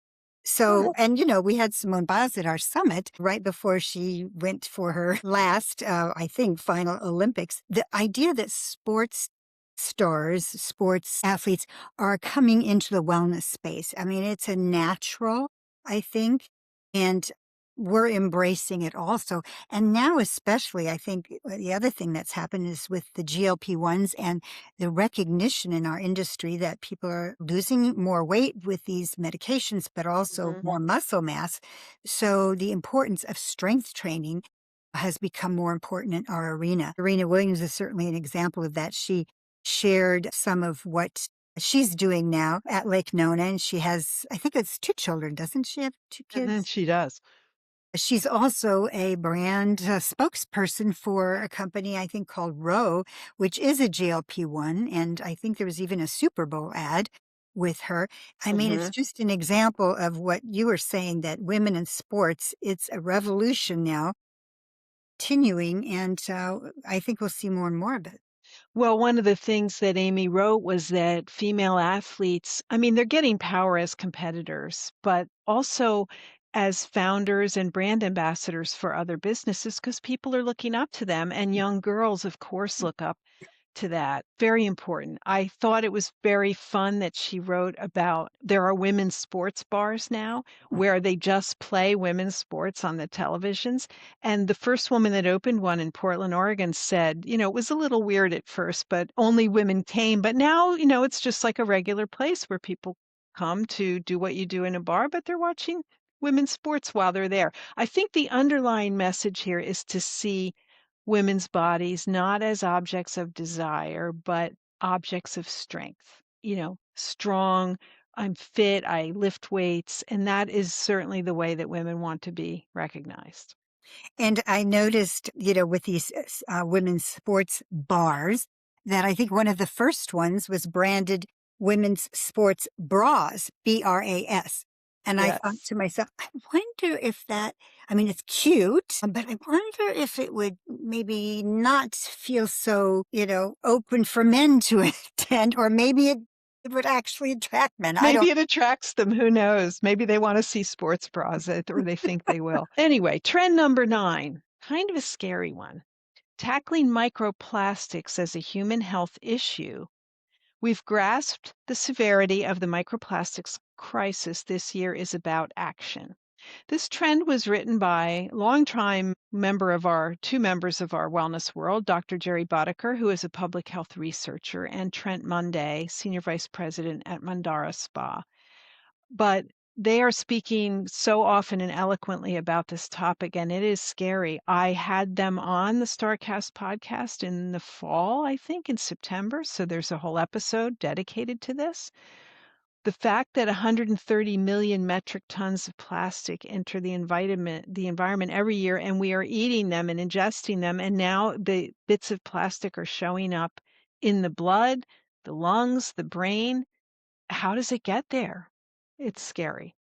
So, and we had Simone Biles at our summit right before she went for her last, I think, final Olympics. The idea that sports stars, sports athletes are coming into the wellness space. I mean, it's a natural, I think, and we're embracing it also. And now, especially, I think the other thing that's happened is with the GLP-1s and the recognition in our industry that people are losing more weight with these medications, but also Mhm. more muscle mass. So the importance of strength training has become more important in our arena. Serena Williams is certainly an example of that. She shared some of what she's doing now at Lake Nona, and she has, I think it's 2 children, doesn't she have 2 kids? She does. She's also a brand spokesperson for a company, I think, called Row, which is a GLP-1. And I think there was even a Super Bowl ad. with her. I mean, it's Mhm. just an example of what you were saying, that women in sports, it's a revolution now, continuing, and I think we'll see more and more of it. Well, one of the things that Amy wrote was that female athletes, I mean, they're getting power as competitors, but also as founders and brand ambassadors for other businesses because people are looking up to them. And young girls, of course, look up to that. Very important. I thought it was very fun that she wrote about there are women's sports bars now where they just play women's sports on the televisions. And the first woman that opened one in Portland, Oregon said, it was a little weird at first, but only women came. But now, it's just like a regular place where people come to do what you do in a bar, but they're watching women's sports while they're there. I think the underlying message here is to see women's bodies not as objects of desire, but objects of strength. Strong, I'm fit, I lift weights, and that is certainly the way that women want to be recognized. And I noticed, with these women's sports bars, that I think one of the first ones was branded women's sports bras, BRAS. And I thought Yes. to myself, I wonder if that, I mean, it's cute, but I wonder if it would maybe not feel so, open for men to attend, or maybe it would actually attract men. I Maybe don't. it attracts them, who knows? Maybe they wanna see sports bras, or they think they will. Anyway, trend number 9, kind of a scary one. Tackling microplastics as a human health issue. We've grasped the severity of the microplastics crisis. This year is about action. This trend was written by longtime two members of our wellness world, Dr. Jerry Boddicker, who is a public health researcher, and Trent Munday, senior vice president at Mandara Spa. But they are speaking so often and eloquently about this topic, and it is scary. I had them on the StarrCast podcast in the fall, I think, in September. So there's a whole episode dedicated to this. The fact that 130 million metric tons of plastic enter the environment every year, and we are eating them and ingesting them, and now the bits of plastic are showing up in the blood, the lungs, the brain. How does it get there? It's scary.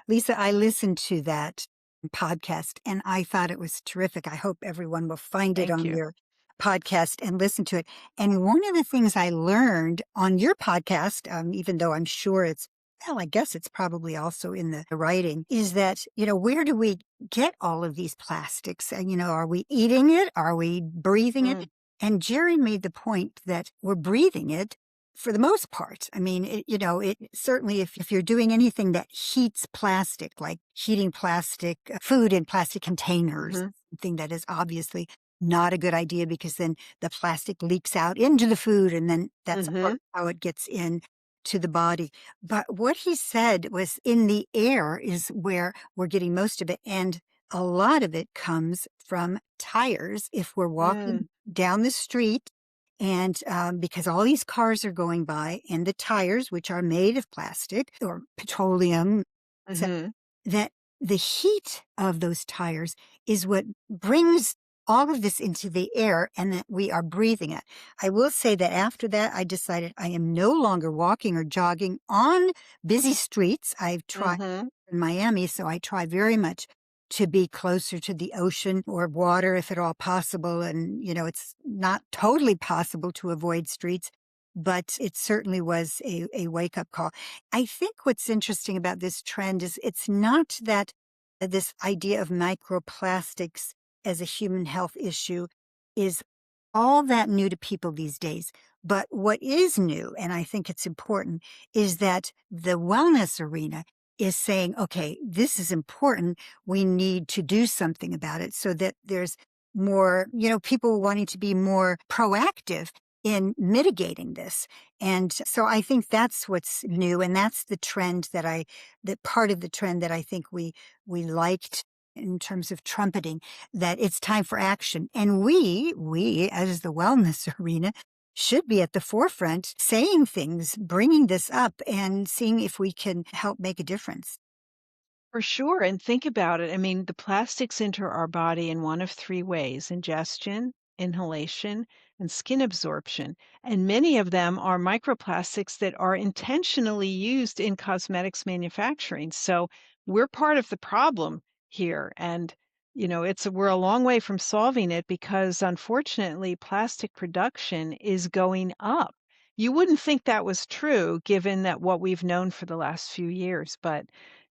Lisa, I listened to that podcast and I thought it was terrific. I hope everyone will find it Thank on you. their podcast and listen to it. And one of the things I learned on your podcast, even though I'm sure well, I guess it's probably also in the writing, is that, where do we get all of these plastics? And, are we eating it? Are we breathing it? Mm, And Jerry made the point that we're breathing it for the most part. I mean, it certainly, if you're doing anything that heats plastic, like heating plastic food in plastic containers, mhm, something that is obviously not a good idea because then the plastic leaks out into the food and then that's of course mhm, how it gets in to the body. But what he said was in the air is where we're getting most of it. And a lot of it comes from tires. If we're mm, walking down the street and because all these cars are going by and the tires, which are made of plastic or petroleum, so mhm. that the heat of those tires is what brings all of this into the air and that we are breathing it. I will say that after that, I decided I am no longer walking or jogging on busy streets. I've tried Mhm, in Miami, so I try very much to be closer to the ocean or water if at all possible. And, it's not totally possible to avoid streets, but it certainly was a wake up call. I think what's interesting about this trend is it's not that this idea of microplastics as a human health issue is all that new to people these days. But what is new, and I think it's important, is that the wellness arena is saying, okay, this is important. We need to do something about it so that there's more, people wanting to be more proactive in mitigating this. And so I think that's what's new. And that's the trend that part of the trend that I think we liked in terms of trumpeting, that it's time for action. And we as the wellness arena should be at the forefront saying things, bringing this up and seeing if we can help make a difference. for sure, and think about it. I mean, the plastics enter our body in one of 3 ways: ingestion, inhalation, and skin absorption. And many of them are microplastics that are intentionally used in cosmetics manufacturing. So we're part of the problem here. And we're a long way from solving it because unfortunately plastic production is going up. You wouldn't think that was true given that what we've known for the last few years, but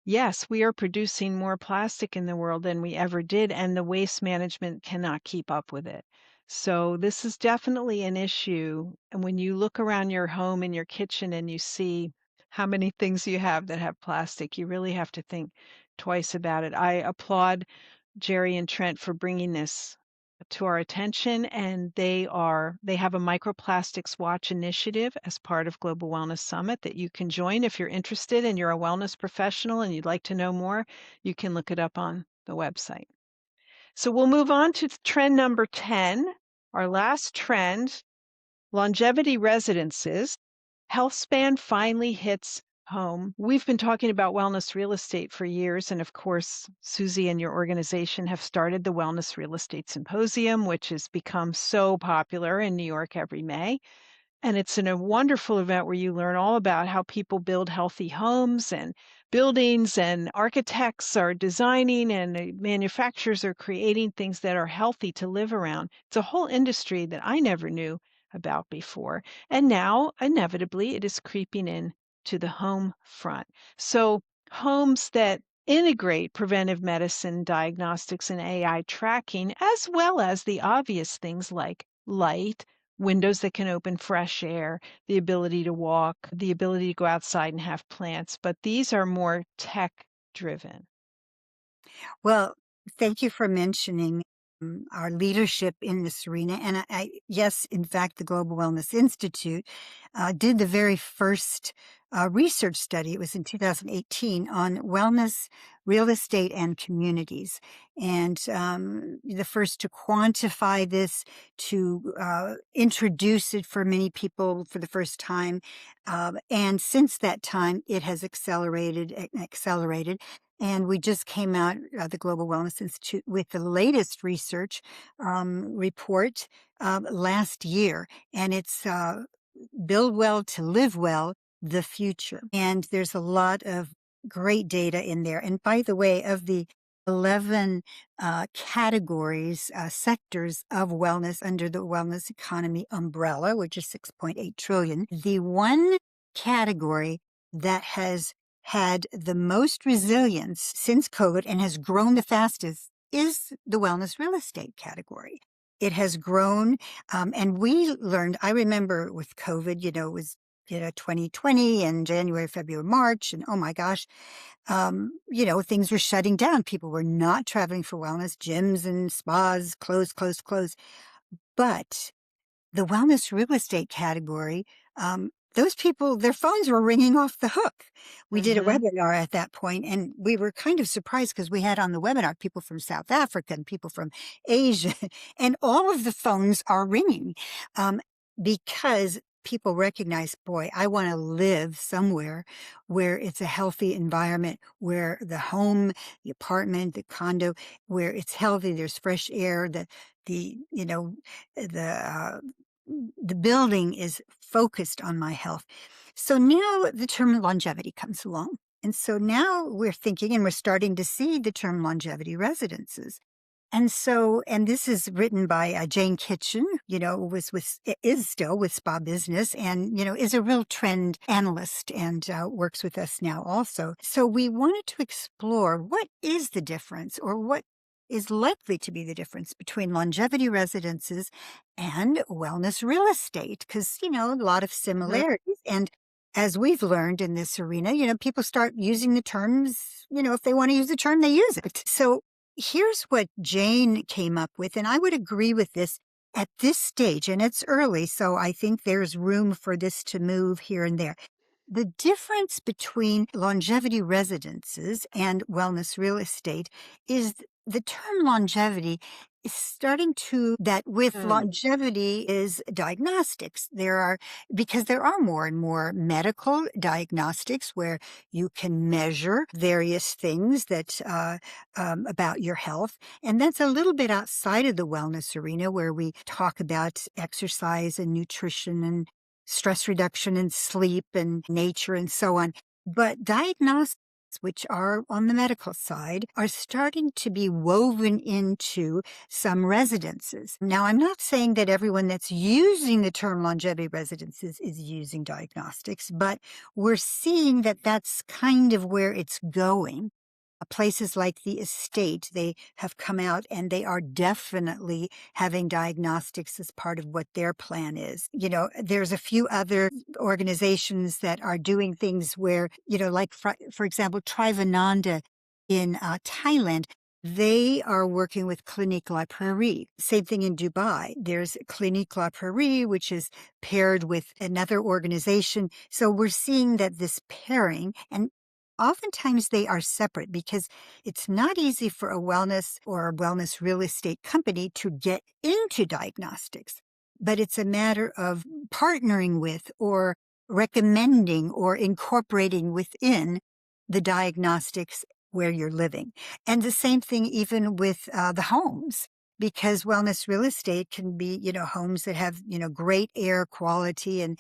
yes, we are producing more plastic in the world than we ever did, and the waste management cannot keep up with it. So this is definitely an issue. And when you look around your home and your kitchen and you see how many things you have that have plastic, you really have to think twice about it. I applaud Jerry and Trent for bringing this to our attention, and they have a microplastics watch initiative as part of Global Wellness Summit that you can join if you're interested and you're a wellness professional and you'd like to know more. You can look it up on the website. So we'll move on to trend number 10, our last trend, longevity residences. Health span finally hits home. We've been talking about wellness real estate for years. And of course, Susie and your organization have started the Wellness Real Estate Symposium, which has become so popular in New York every May. And it's a wonderful event where you learn all about how people build healthy homes and buildings, and architects are designing and manufacturers are creating things that are healthy to live around. It's a whole industry that I never knew about before. And now, inevitably, it is creeping in to the home front. So homes that integrate preventive medicine, diagnostics, and AI tracking, as well as the obvious things like light, windows that can open fresh air, the ability to walk, the ability to go outside and have plants, but these are more tech driven. Well, thank you for mentioning our leadership in this arena. And yes, in fact, the Global Wellness Institute did the very first research study. It was in 2018 on wellness, real estate, and communities. And the first to quantify this, to introduce it for many people for the first time. And since that time, it has accelerated and accelerated. And we just came out, the Global Wellness Institute, with the latest research report last year. And it's Build Well to Live Well, the Future. And there's a lot of great data in there. And by the way, of the 11 categories, sectors of wellness under the wellness economy umbrella, which is 6.8 trillion, the one category that has had the most resilience since COVID and has grown the fastest is the wellness real estate category. It has grown, and we learned, I remember with COVID, it was 2020 and January, February, March, and oh my gosh, things were shutting down. People were not traveling for wellness. Gyms and spas closed, closed, closed. But the wellness real estate category, those people, their phones were ringing off the hook. We did a Mm-hmm. webinar at that point, and we were kind of surprised because we had on the webinar people from South Africa and people from Asia, and all of the phones are ringing because people recognize, boy, I want to live somewhere where it's a healthy environment, where the home, the apartment, the condo, where it's healthy, there's fresh air, the the building is focused on my health. So now the term longevity comes along. And so now we're thinking and we're starting to see the term longevity residences. And this is written by Jane Kitchen, is still with Spa Business and, is a real trend analyst and works with us now also. So we wanted to explore what is the difference or what is likely to be the difference between longevity residences and wellness real estate, because, a lot of similarities. And as we've learned in this arena, people start using the terms, if they want to use the term, they use it. So here's what Jane came up with, and I would agree with this at this stage, and it's early, so I think there's room for this to move here and there. The difference between longevity residences and wellness real estate is the term longevity is starting to that with Hmm. longevity is diagnostics. Because there are more and more medical diagnostics where you can measure various things about your health. And that's a little bit outside of the wellness arena where we talk about exercise and nutrition and stress reduction and sleep and nature and so on. But diagnostics, which are on the medical side, are starting to be woven into some residences. Now, I'm not saying that everyone that's using the term longevity residences is using diagnostics, but we're seeing that that's kind of where it's going. Places like the estate, they have come out and they are definitely having diagnostics as part of what their plan is. There's a few other organizations that are doing things where, like for example, Trivananda in Thailand, they are working with Clinique La Prairie. Same thing in Dubai. There's Clinique La Prairie, which is paired with another organization. So we're seeing that this pairing, and oftentimes they are separate because it's not easy for a wellness or a wellness real estate company to get into diagnostics, but it's a matter of partnering with or recommending or incorporating within the diagnostics where you're living. And the same thing even with the homes. Because wellness real estate can be, homes that have, great air quality and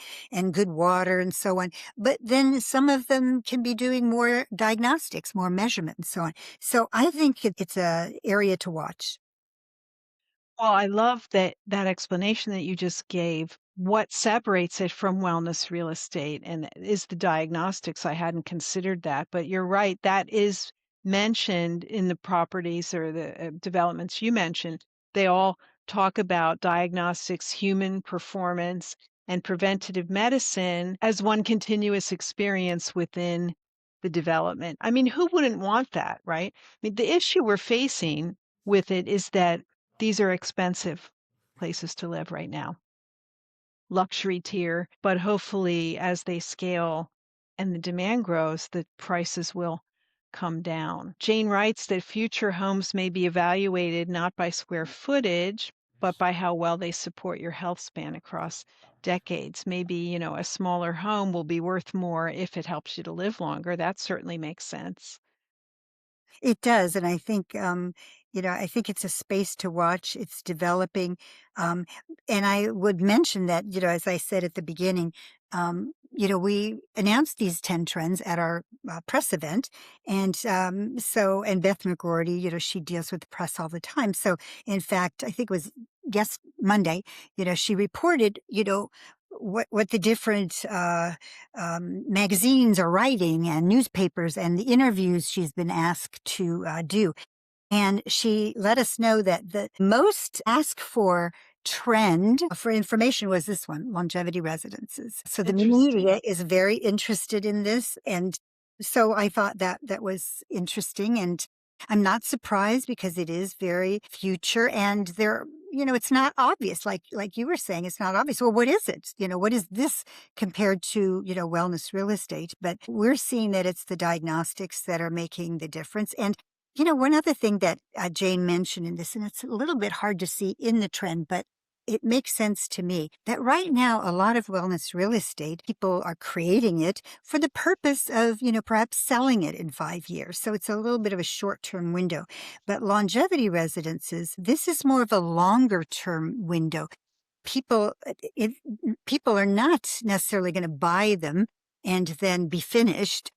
good water and so on. But then some of them can be doing more diagnostics, more measurement and so on. So I think it's a area to watch. Well, I love that explanation that you just gave. What separates it from wellness real estate and is the diagnostics. I hadn't considered that, but you're right. That is mentioned in the properties or the developments you mentioned. They all talk about diagnostics, human performance, and preventative medicine as one continuous experience within the development. I mean, who wouldn't want that, right? I mean, the issue we're facing with it is that these are expensive places to live right now, luxury tier, but hopefully as they scale and the demand grows, the prices will come down. Jane writes that future homes may be evaluated not by square footage, but by how well they support your health span across decades. Maybe, a smaller home will be worth more if it helps you to live longer. That certainly makes sense. It does, and I think it's a space to watch. It's developing, and I would mention that, as I said at the beginning, we announced these 10 trends at our press event, and Beth McGroarty, she deals with the press all the time. So, in fact, I think it was Monday, she reported, what the different magazines are writing and newspapers and the interviews she's been asked to do. And she let us know that the most asked for trend for information was this one, longevity residences. So the Interesting. media is very interested in this. And so I thought that that was interesting. And I'm not surprised because it is very future and it's not obvious. Like you were saying, it's not obvious. Well, what is it? What is this compared to, wellness real estate? But we're seeing that it's the diagnostics that are making the difference. And one other thing that Jane mentioned in this, and it's a little bit hard to see in the trend, but it makes sense to me that right now, a lot of wellness real estate, people are creating it for the purpose of, perhaps selling it in 5 years. So it's a little bit of a short-term window. But longevity residences, this is more of a longer-term window. People, people are not necessarily going to buy them and then be finished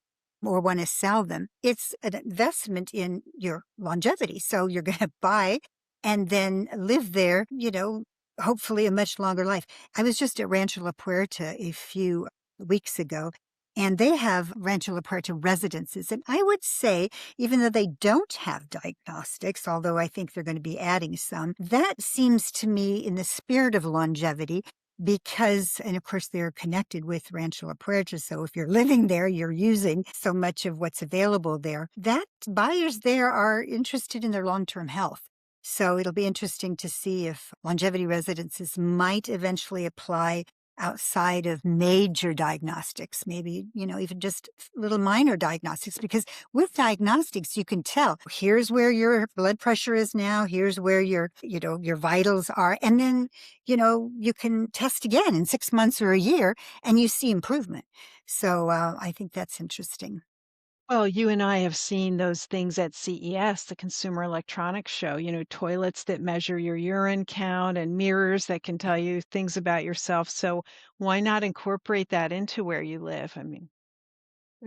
or want to sell them. It's an investment in your longevity. So you're going to buy and then live there, hopefully a much longer life. I was just at Rancho La Puerta a few weeks ago, and they have Rancho La Puerta residences. And I would say, even though they don't have diagnostics, although I think they're going to be adding some, that seems to me in the spirit of longevity because, and of course, they're connected with Rancho La Puerta. So if you're living there, you're using so much of what's available there. That buyers there are interested in their long-term health. So it'll be interesting to see if longevity residences might eventually apply outside of major diagnostics, maybe, even just little minor diagnostics, because with diagnostics, you can tell here's where your blood pressure is now, here's where your vitals are. And then, you can test again in 6 months or a year and you see improvement. So I think that's interesting. Well, you and I have seen those things at CES, the Consumer Electronics Show, toilets that measure your urine count and mirrors that can tell you things about yourself. So why not incorporate that into where you live? I mean,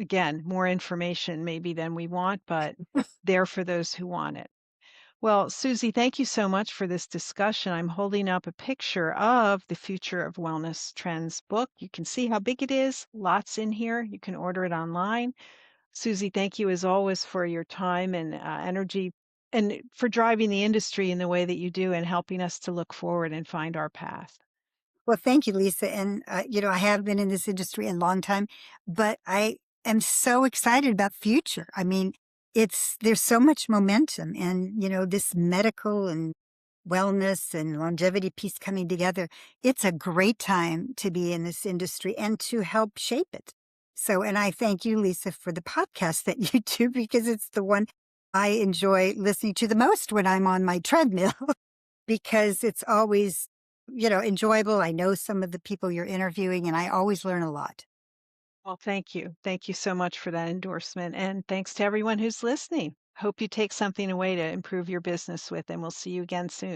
again, more information maybe than we want, but there for those who want it. Well, Susie, thank you so much for this discussion. I'm holding up a picture of the Future of Wellness Trends book. You can see how big it is, lots in here. You can order it online. Susie, thank you as always for your time and energy and for driving the industry in the way that you do and helping us to look forward and find our path. Well, thank you, Lisa. And, I have been in this industry a long time, but I am so excited about future. I mean, there's so much momentum and, this medical and wellness and longevity piece coming together. It's a great time to be in this industry and to help shape it. So, and I thank you, Lisa, for the podcast that you do because it's the one I enjoy listening to the most when I'm on my treadmill. Because it's always, enjoyable. I know some of the people you're interviewing, and I always learn a lot. Well, thank you. Thank you so much for that endorsement. And thanks to everyone who's listening. Hope you take something away to improve your business with, and we'll see you again soon.